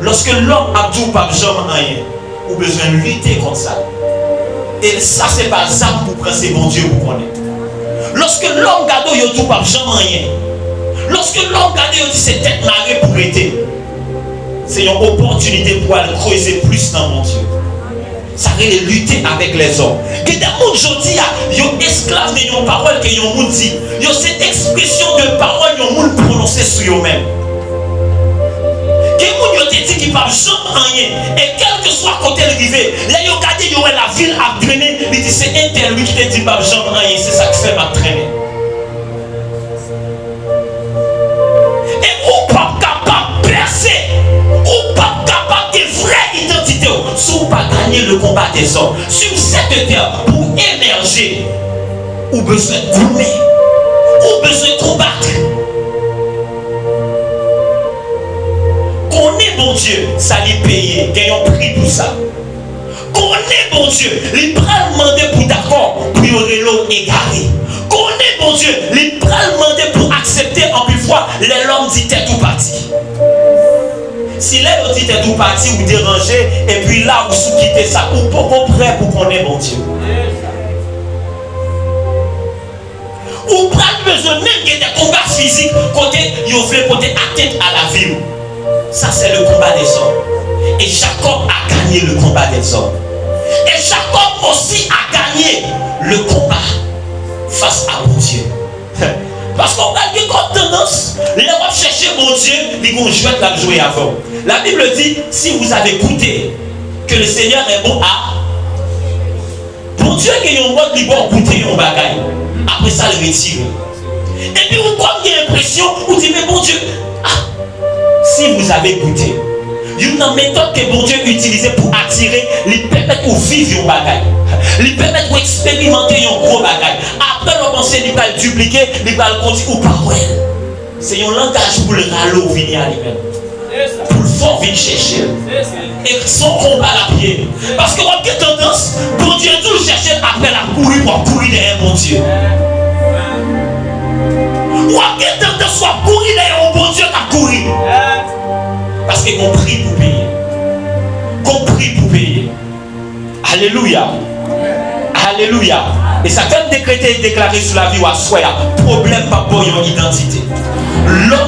Lorsque l'homme a tout pas jamais rien, ou besoin de lutter contre ça. Et ça, c'est pas ça pour prendre ces bons dieux pour connaître. Lorsque l'homme garde il tout pas jamais rien. Lorsque l'homme garde il dit c'est tête marée pour aider. C'est une opportunité pour aller creuser plus dans mon Dieu. Ça veut lutter avec les hommes. Que des gens aujourd'hui, ils sont esclaves de nos paroles que les gens disent. Ils ont cette expression de parole que les gens prononcent sur eux-mêmes. Que les gens ont dit qu'ils ne parlent jamais rien. Et quel que soit côté arrivé, là ils ont regardé, ils ont la ville à traîner. Ils disent c'est un tel lui qui te dit qu'ils ne parlent jamais rien. C'est ça qui fait ma traîner. Et ou pas capable de percer, ou pas capable de vraie identité. Si vous pas gagner le combat des hommes sur cette terre pour émerger, ou besoin de gommer, ou besoin de combattre. Qu'on est bon Dieu, ça lui paye, gagnons prix pour ça. Qu'on est bon Dieu, il prend demander pour d'accord, pour y aurait l'eau égaré. Qu'on est bon Dieu, il prend demander pour accepter en plus fois, l'homme dit t'es tout parti. Si là, vous dites tout parti ou dérangé, et puis là, vous sous quittez ça, ou pas prêt pour qu'on ait bon Dieu. Ou pas besoin même qu'il y ait des combats physiques, côté, vous voulez porter atteinte à la vie. Ça, c'est le combat des hommes. Et Jacob a gagné le combat des hommes. Et Jacob aussi a gagné le combat face à mon Dieu. Parce qu'on a dit comme tendance, les gens vont chercher mon Dieu, ils vont jouer avant. La Bible dit, si vous avez goûté que le Seigneur est bon à... Pour Dieu qu'il y a un mode qui va goûter un bagaille. Après ça, le retire. Et puis, vous avez l'impression, vous dites, mais bon Dieu, si vous avez goûté, il y a une méthode que bon Dieu utilise pour attirer, lui permettre de vivre un bagaille. Lui permettre d'expérimenter un gros bagaille. Après, on pense qu'il va le dupliquer, il va le continuer ou pas. C'est un langage pour le râleau venir à lui-même. Pour le fort venir chercher. Et son combat à pied. Parce qu'on a tendance, pour Dieu, tout chercher après la courir pour courir derrière mon Dieu. Ou à tendance, à courir derrière mon bon Dieu qui a couru. Parce qu'on prie pour payer. Qu'on prie pour payer. Alléluia. Alléluia. Et ça fait décréter et déclarer sur la vie ou à soi, problème pas pour une identité. L'homme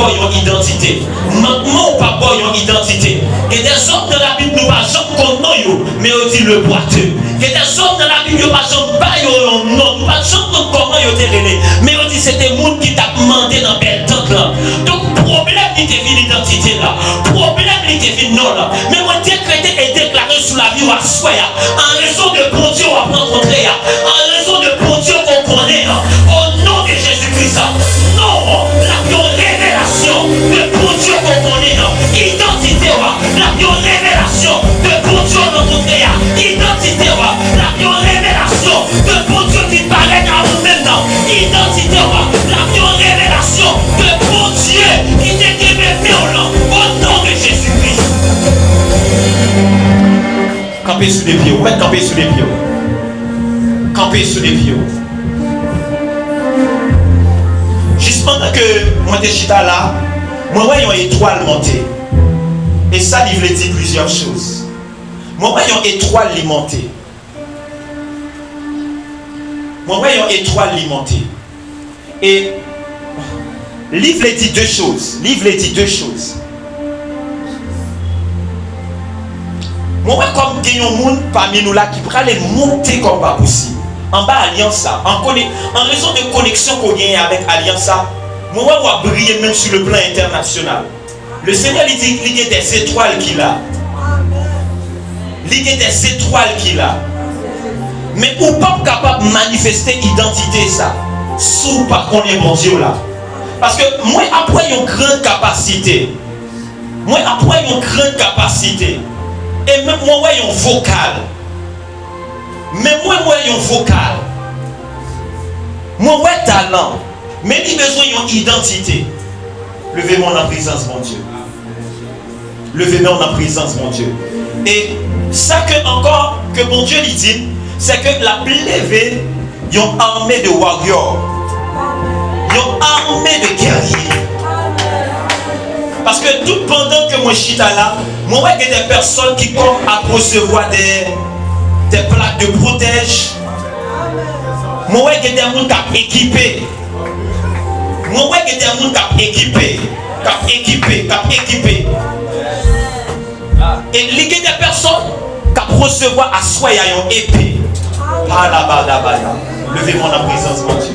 pas une identité. Maman ou pas une identité. Et des hommes de la Bible nous pas jamais connaître, mais on dit le boiteux. Et des hommes de la Bible nous pas jamais pas un nom, nous pas jamais comment ils étaient relais. Mais on dit c'était le monde qui t'a demandé dans belle tente là. Donc problème il était l'identité là. Problème il était non là. Mais on décrété et déclaré sous la vie ou à soi en raison de bon Dieu on va rencontrer en raison de bon Dieu qu'on connaît au nom de Jésus-Christ. Non, la révélation de bon Dieu qu'on connaît, identité, la révélation de bon Dieu rencontré, identité, la révélation de bon Dieu qui paraît à vous-même, identité, la révélation de bon Dieu qui t'est au nom de Jésus-Christ. Campez sous les pieds, ouais, campez sous les pieds. Campez sous les pieds. Juste pendant que moi je suis là, moi voyons une étoile monter. Et ça, il veut dire plusieurs choses. Moi voyons une étoile monter. Moi voyons une étoile monter. Et livre dit deux choses. Livre dit deux choses. Moi comme il y a un monde parmi nous là qui pourra les monter comme pas possible. En bas Alliance, en raison de connexion qu'on a avec Alliance, moi on va briller même sur le plan international. Le Seigneur il dit qu'il y a des étoiles qu'il a. Il y a des étoiles qu'il a. Mais ou pas capable de manifester identité ça. Sous pas qu'on est mon Dieu là. Parce que moi après une grande capacité. Moi après une grande capacité. Et même moi ouais un vocal. Mais moi un vocal. Moi ouais talent. Mais il a besoin d'une identité. Levez-moi en présence mon Dieu. Levez-moi en présence mon Dieu. Et ça que encore que mon Dieu lui dit, c'est que la levé une armée de warriors. Une armée de guerriers. Parce que tout pendant que moi je suis là, moi il y a des personnes qui commencent à recevoir des plaques de protège. Moi il y a des gens qui sont équipés. Moi il y a des gens qui sont équipés. Et il y a des personnes qui recevoir à soi une épée. Levez-moi en présence mon Dieu.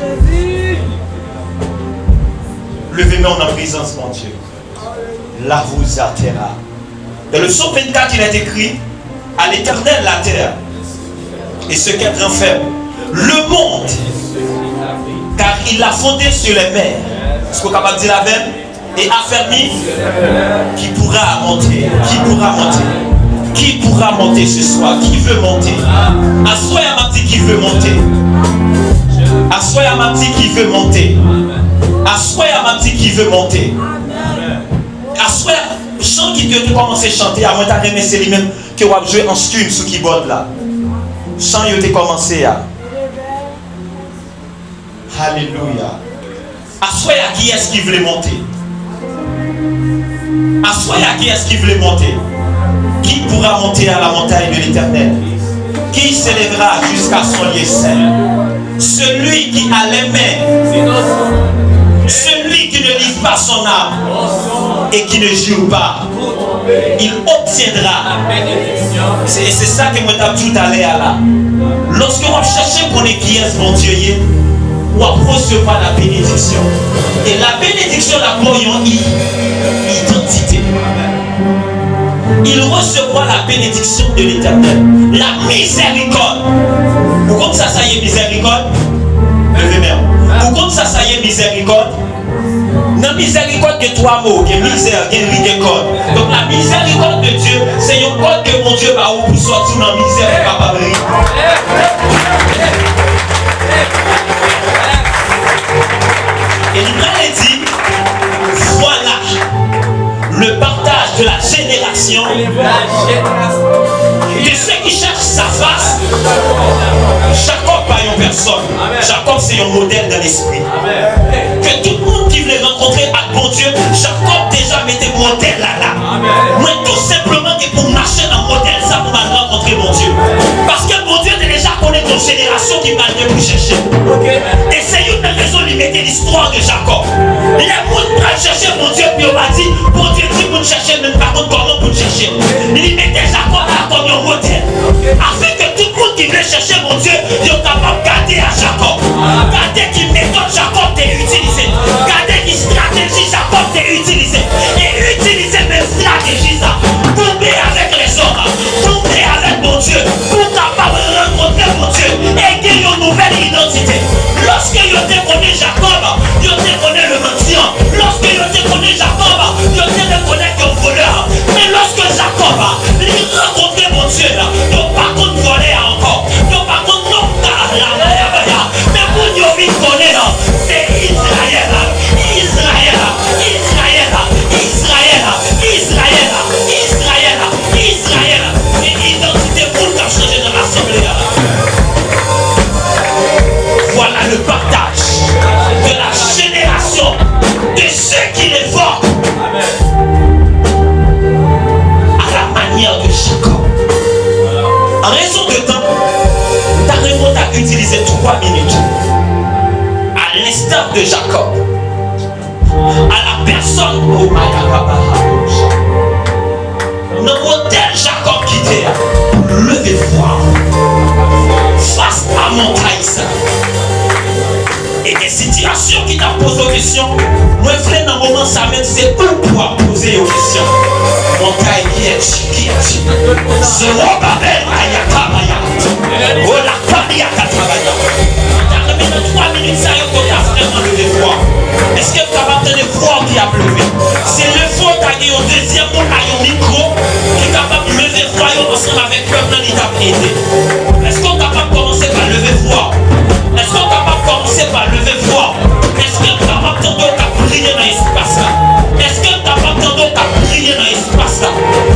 Levez-moi en présence mon Dieu. La vous atterra. Dans le psaume 24, il est écrit à l'Éternel la terre et ce qu'elle renferme, le monde, car il l'a fondé sur les mers. Est-ce qu'on est capable de dire la même? Et affermi, qui pourra monter? Qui pourra monter? Qui pourra monter ce soir? Qui veut monter? Assoya m'a dit qui veut monter. Assoya m'a dit qui veut monter. Assoya m'a dit qui veut monter. Assoya, chant qui peut commencer à chanter avant de c'est lui-même que vous jouer en stune sur keyboard là. Chant il a commencé à. Alléluia. Assoya qui est-ce qui voulait monter? Assoya qui est-ce qui voulait monter? Qui pourra monter à la montagne de l'Éternel? Qui s'élèvera jusqu'à son lieu saint? Celui qui a les mains, celui qui ne livre pas son âme et qui ne jure pas, il obtiendra. C'est ça que moi t'ai tout à l'heure là. Lorsque on cherche qu'on est qui est mon Dieu, on va recevoir la bénédiction. Et la bénédiction la pour une identité. Il recevra la bénédiction de l'Éternel. La miséricorde. Vous comprenez ça, ça y est, miséricorde? Vous comprenez ça, ça y est, miséricorde? Dans la miséricorde, il y a trois mots, il y a misère, il y a miséricorde. Donc la miséricorde de Dieu, c'est un code que mon Dieu va pour sortir dans la misère et capable. Et il dit, voilà le partage de la génération de ceux qui cherchent sa face. Jacob pas une personne. Jacob c'est un modèle dans l'esprit. Que tout le monde qui voulait rencontrer à bon Dieu, Jacob déjà mettait modèle là. Moi tout simplement que pour marcher dans le modèle, ça pour rencontrer mon Dieu. Parce que mon Dieu déjà connaît ton génération qui m'a venu pour chercher. Et c'est une raison limitée. l'histoire de Jacob. Les gens prennent chercher mon Dieu, puis on m'a dit, bon Dieu dit pour chercher, même par contre comment pour chercher. Il mettait Jacob là comme un modèle. Afin que tout le monde qui veut chercher mon Dieu, il est capable de garder à Jacob. Garder qui méthode Jacob t'est utilisé. Garder qui stratégie Jacob t'est utilisé. Et utiliser mes stratégies ça. Tomber avec les hommes. Tomber avec mon Dieu. Pour capable de rencontrer mon Dieu. Et gagner une nouvelle identité. Lorsque je te connais Jacob, je te connais le mendiant. Lorsque je te connais Jacob, je te connais ton voleur. Mais lorsque Jacob il rencontrait mon Dieu, donc par contre voler encore. Donc par contre non, mais pour nous il connaît, c'est Israël. Israël, Israël, Israël, Israël, Israël, Israël. Une identité pour nous changer dans l'assemblée. Voilà le partage de la génération de ceux qui l'évoquent à la manière de Jacob. En raison de temps, Tarémon a utilisé 3 minutes à l'instar de Jacob, à la personne au dans le modèle Jacob qui était pour lever froid face à montagne. Et des situations qui t'a posé aux questions, moi frère dans le moment ça même c'est où pour poser aux questions. Montagne qui est ce Babel Ayatabaya. Oh la Paria Katabaya. T'as remis dans 3 minutes ça y est qu'on a vraiment levé froid. Est-ce que tu as capté le froid qui a pleuvé? C'est le froid qui a gagné au deuxième monde à un micro qui est capable de lever froid ensemble avec le peuple qui t'a aidé. Est-ce qu'on est capable de commencer par lever froid? Est-ce qu'on est capable de commencer par lever froid? Est-ce que tu es capable de prier dans l'espace là? Est-ce que tu es capable de prier dans l'espace là?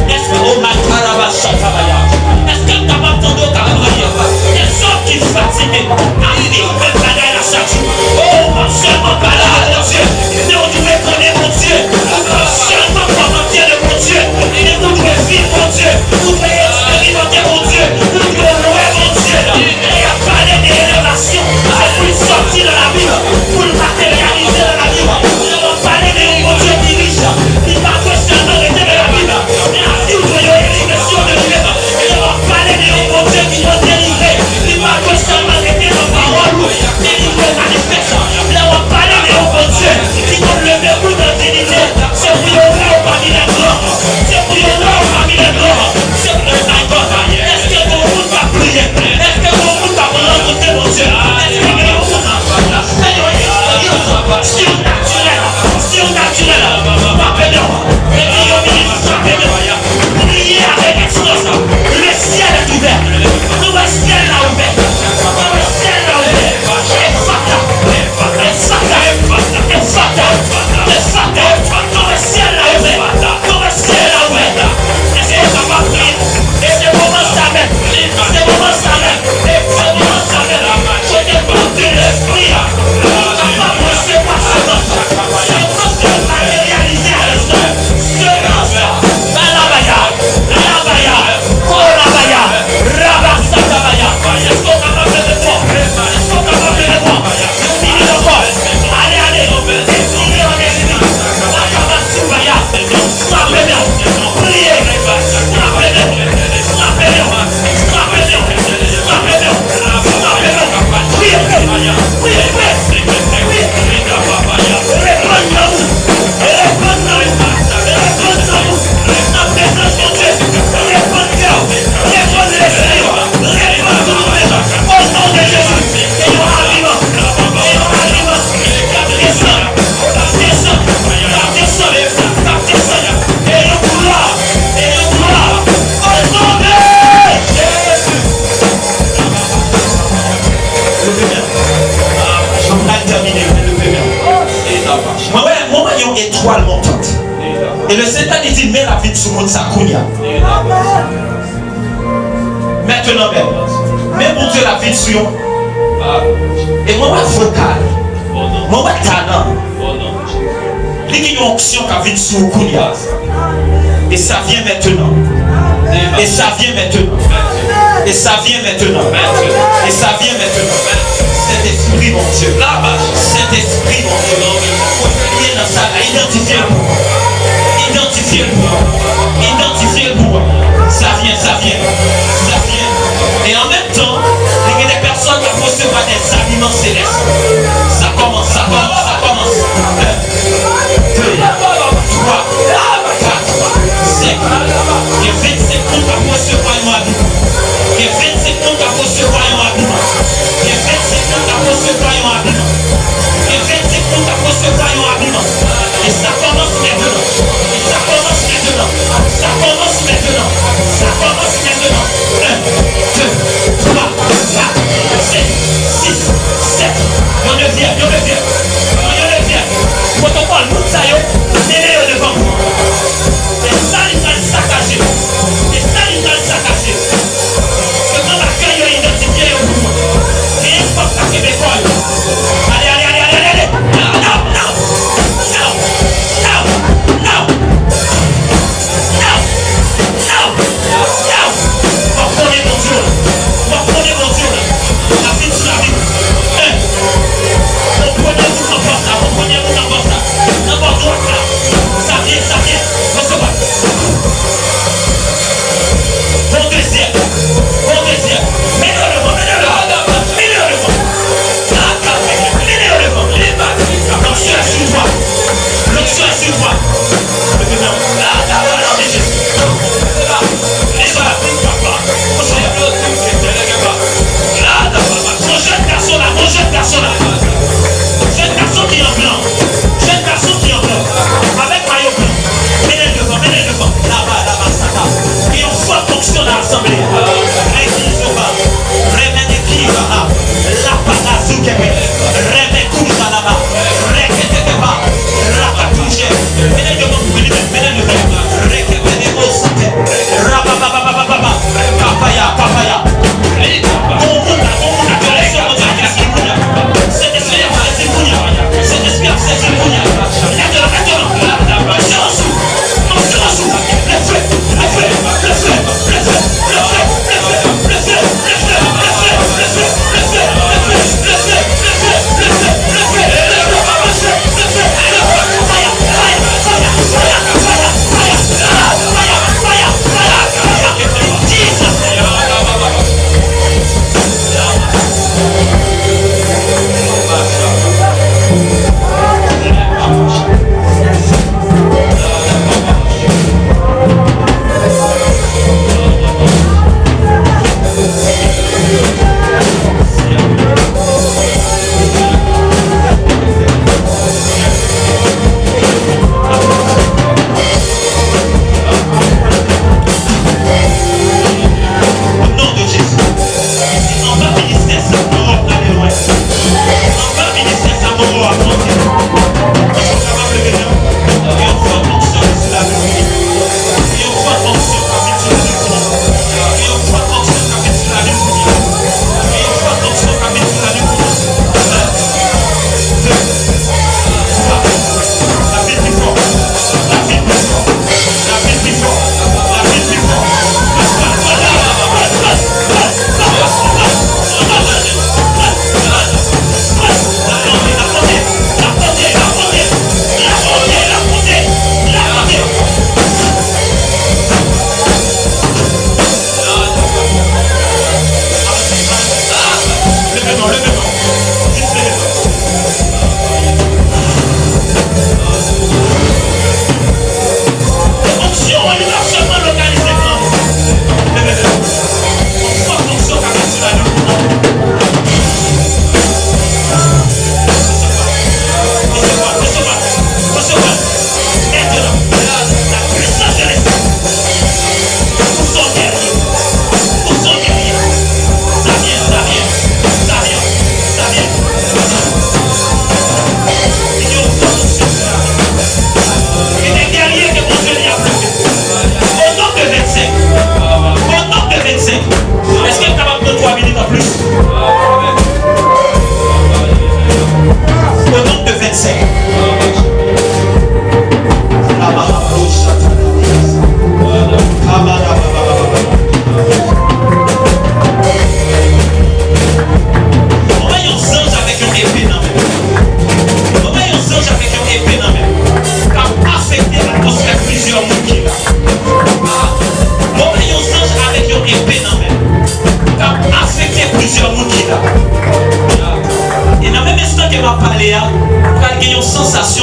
Est-ce que oh my God, est-ce que tu es capable de prier? Les hommes qui fatigués, arrivent à faire la charge. Oh, non seulement pas là, mon Dieu, mais on devait connaître mon Dieu. Non seulement pas mentir de mon Dieu, mais vous devez vivre mon Dieu. Vous devez expérimenter mon Dieu. Vous devez louer mon Dieu. Et à parler des révélations, c'est pour sortir de la Bible, pour le matérialiser dans la Bible. Et on va parler de mon Dieu qui riche. Il va que seulement rester dans la Bible. Mais à vivre l'expression de Dieu. Et on va parler de mon Dieu qui doit délivrer. Il va que seulement rester dans la parole. Délivrer manifeste. Là on va parler de mon Dieu qui donne le verrou de dignité. C'est pour le voir parmi les grands. C'est pour le voir parmi les grands. C'est pour le voir. Est-ce que mon monde va prier? Est-ce que mon monde va rencontrer mon Dieu? Est-ce que mon monde va faire une expérience surnaturelle? Rappelez-moi. Et puis au ministre, rappelez-moi. Priez avec explosion. Le ciel est ouvert. Tout le ciel est ouvert. Tout le ciel est ouvert. Étoile montante. Et le Satan dit mets la vie de ce monde ça couille. Maintenant même, mets pour Dieu la vie de ce monde. Et moi vocal, moi talent. Il y a une onction qui a vie de ce couille. Et ça vient maintenant. Et ça vient maintenant. Et ça vient maintenant. Et ça vient maintenant. Saint-Esprit, mon Dieu. Saint-Esprit, mon Dieu. Viens dans ça, identifiez-le. Identifiez-le. Ça vient. Et en même temps, il y a des personnes qui recevoir des aliments célestes. Ça commence. 1, 2, 3, 4, 5. Il y a 25 personnes qui recevoir un habillement. Il y a 25 personnes qui recevoir un habillement. Il y a 25 personnes qui recevoir un habillement. Il y a 25 personnes qui recevoir un habillement. Et ça commence maintenant. Ça commence maintenant. 1, 2, 3, 4, 5, 6, 7. On devient. Protocole, nous savons, mettez-le devant vous. Et ça, il va le saccager. Que quand la caille est identifiée au bout, et il faut pas qu'il m'écolle. Allez. N'importe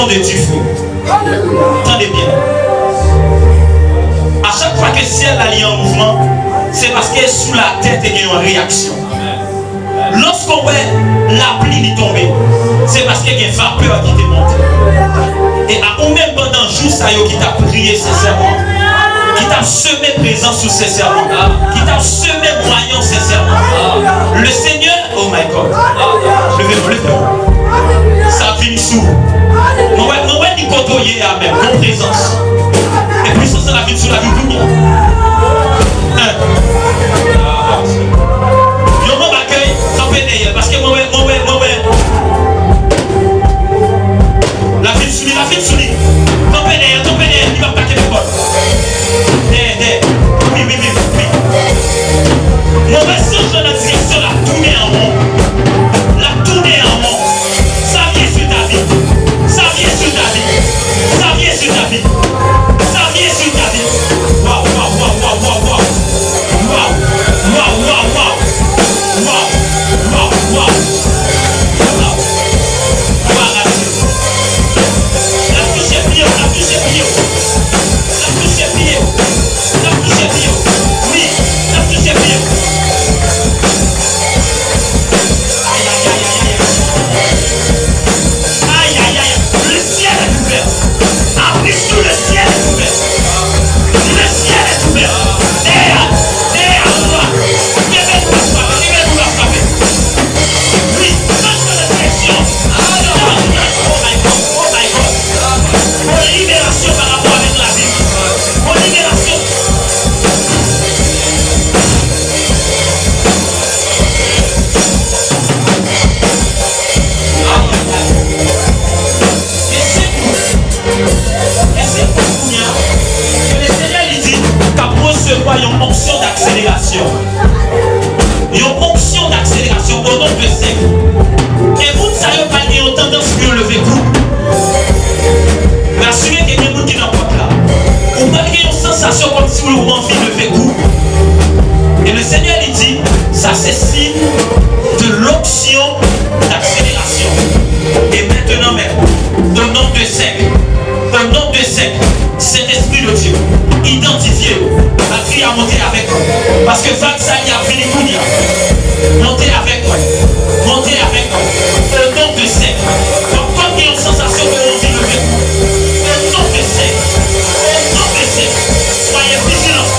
maison de Dieu. Attendez bien. À chaque fois que le ciel est en mouvement, c'est parce que sous la tête, il y a une réaction. Lorsqu'on voit la pluie tomber, c'est parce qu'il y a une vapeur qui est montée. Et ou même pendant le jour, ça y est, qui t'a prié sincèrement, qui t'a semé présence sous sincèrement, qui t'a semé moyen sincèrement. Le Seigneur, oh my God, levez-vous, ça vient sous. Nous voyons du côté à même, non présence. Et puis ça la vie sous la vie de nous. Yo m'en accueille, parce que moi, la vie de Souli, tombez derrière, il va paquer les potes. Oui. Mauvaise chose dans la direction, la tourner en rond. Ça vient sur ta vie. Waouh. Une onction d'accélération. Une onction d'accélération au nom de Seigneur. Et vous ne savez pas qu'il y a une tendance pour lever coup. Rassurez qu'il y a des gens qui n'ont pas là. Vous avez une sensation comme si vous avez envie de lever coup. Et le Seigneur lui dit, ça c'est signe de l'onction d'accélération. Et maintenant même, au nom de Seigneur, cet esprit de Dieu, identifiez-vous. La fille a monté avec moi. Parce que Vaxa y a fini tout dire. Montez avec moi. Au nom de Seigneur. Donc, comme il y a une sensation de l'envie de lever, au nom de Seigneur. Soyez vigilants.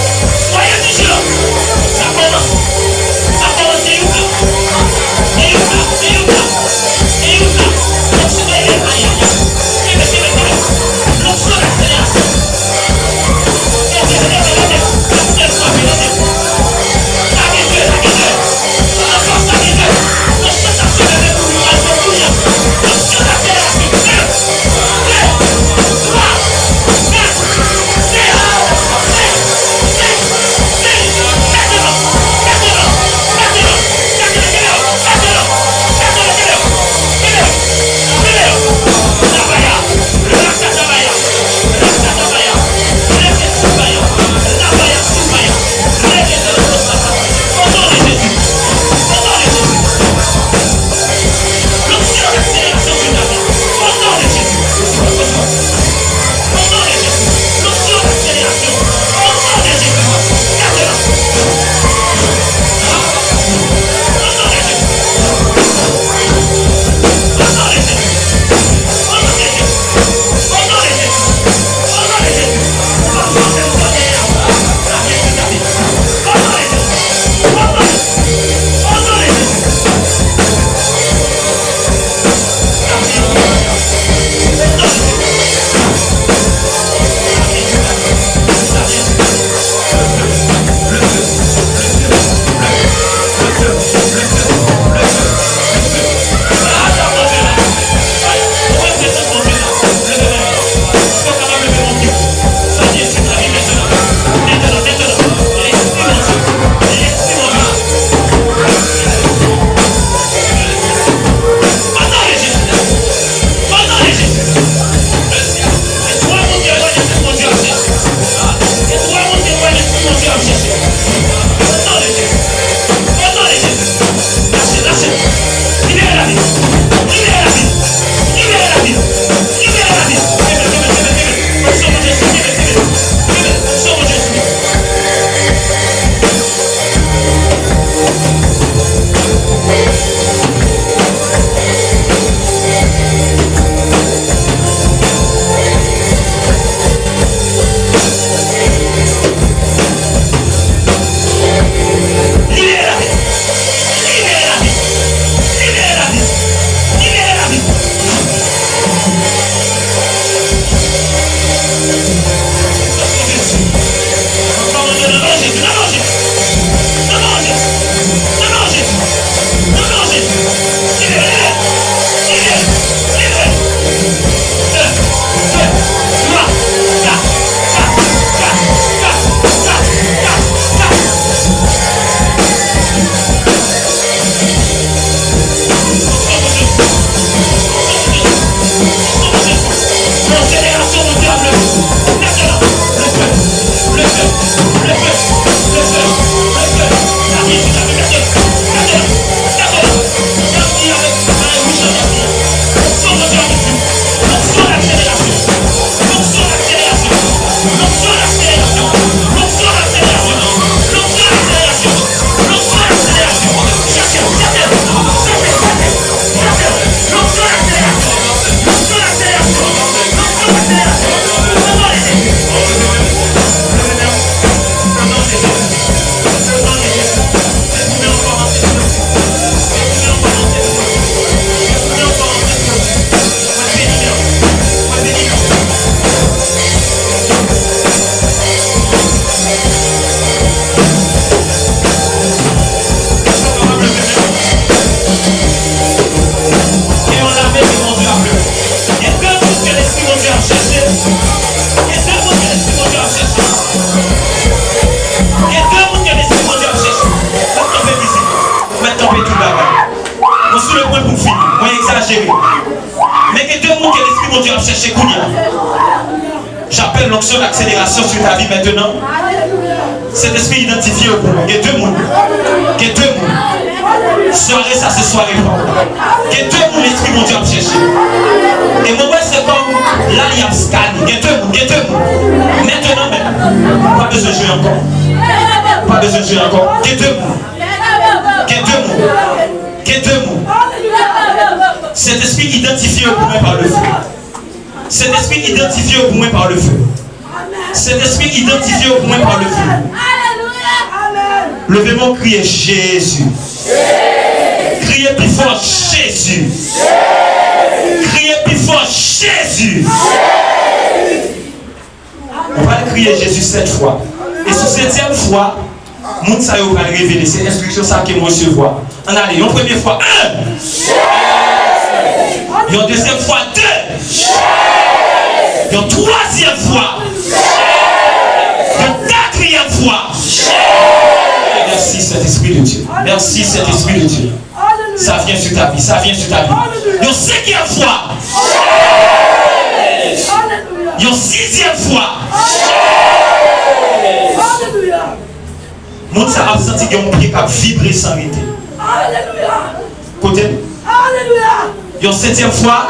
a cherché. Il y a deux mondes que l'esprit mon Dieu a cherché. Il y a deux mondes que l'esprit mon Dieu a cherché. Maintenant, on fait musique. Maintenant, on fait tout là-bas. On sous le point pour finir. On exagérer. Mais il y a deux mondes que l'esprit mon Dieu a cherché. J'appelle l'onction d'accélération sur ta vie maintenant. Cet esprit identifié au bout. Il y a deux mondes. Il y a deux mondes. Soirée, ça c'est soirée. Il y a deux mondes, l'esprit mon Dieu a cherché. Et moi, c'est comme là, il y a scan. Il y a deux mondes. Il y a deux mondes. Maintenant même. Pas besoin de jouer encore. Pas besoin de jouer encore. Il y a deux mondes. Il y a deux mondes. Il y a deux mondes. Cet esprit identifié au bout par le feu. Cet esprit identifié au moins par le feu. Cet esprit identifié au moins par le feu. Levez-moi, criez Jésus. Criez plus fort Jésus. Criez plus fort Jésus. On va le crier Jésus 7 fois. Et sur cette 7e fois, mon ça va le révéler. C'est l'instruction ça que moi recevoir. On allez, une première fois 1. Une deuxième fois 2. Une troisième fois. Une quatrième fois. Merci Saint-Esprit de Dieu. Merci Saint-Esprit de Dieu. Ça vient sur ta vie. Ça vient sur ta vie. Une 5e fois. Une 6e fois. Mon ça a senti qu'il y a un pied qui a vibré sans arrêter. Côté. Une 7e fois.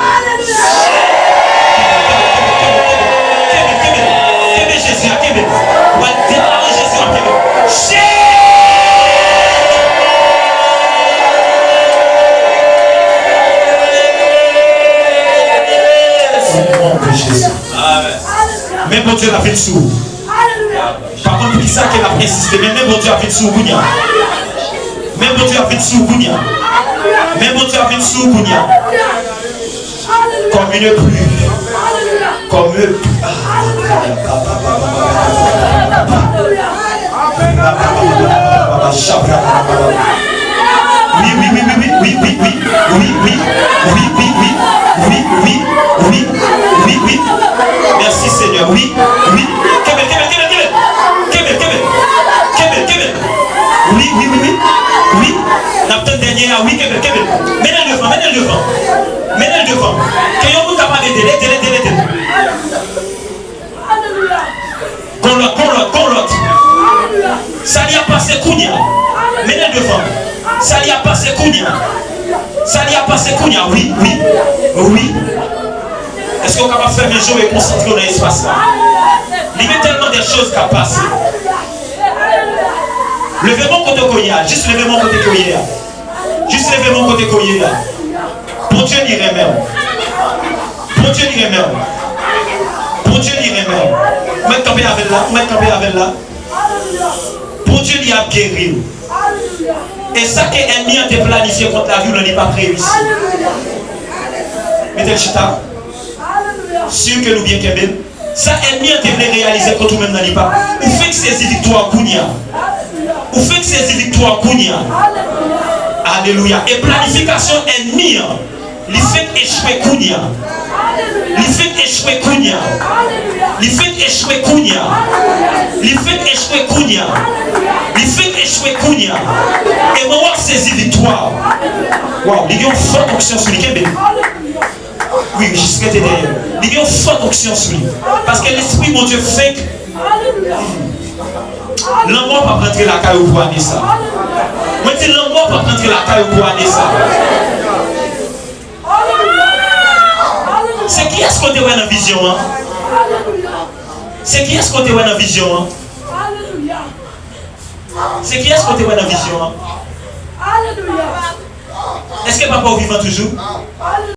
Jésus a Québec. On va démarrer Jésus a Québec. Jésus. Même bon Dieu l'a fait dessous. Par contre, qui ça qu'elle a insisté. Même bon Dieu a fait dessous. Même bon Dieu a fait dessous. Même bon Dieu a fait dessous. Comme une pluie. Comme eux. Oui. Merci Seigneur. Oui. Québec. Oui. La dernière, oui, Québec. Mets-le devant. Que yon vous capable de délai. Qu'on l'autre. Ça lui a passé Kounia. Mets-le devant. Ça lui a passé Kounia. Oui. Est-ce qu'on est capable de faire un jour et concentrer dans l'espace là? Il y a tellement de choses qui passent. Levez-moi côté Koya. Juste levez-moi côté Koya. Pour Dieu l'y remet. Mets camper avec là. Pour Dieu l'y a guéri. Et ça que l'ennemi a planifié contre la vie, on n'est pas réussi. Mettez le chita. Sûr que nous bien Kébé. Ça ennemi a réalisé contre nous-mêmes dans l'IPA. Ou fait que ces victoires Kounia. Alléluia. Et planification ennemie. Il fait échouer Kounia. Et moi, saisi victoire. Waouh, il y a une forte onction sur lui. Oui, jusqu'à derrière. Il y a une forte onction sur lui. Parce que l'esprit, mon Dieu, fait que l'amour pas rentrer la caille pour aller ça. Moi, je dis l'amour pas rentrer la caille pour aller ça. C'est qui est-ce qu'on te voit dans la vision? C'est qui est-ce qu'on te voit dans la vision? C'est qui est-ce qu'on te voit dans la vision? Est-ce que papa est vivant toujours?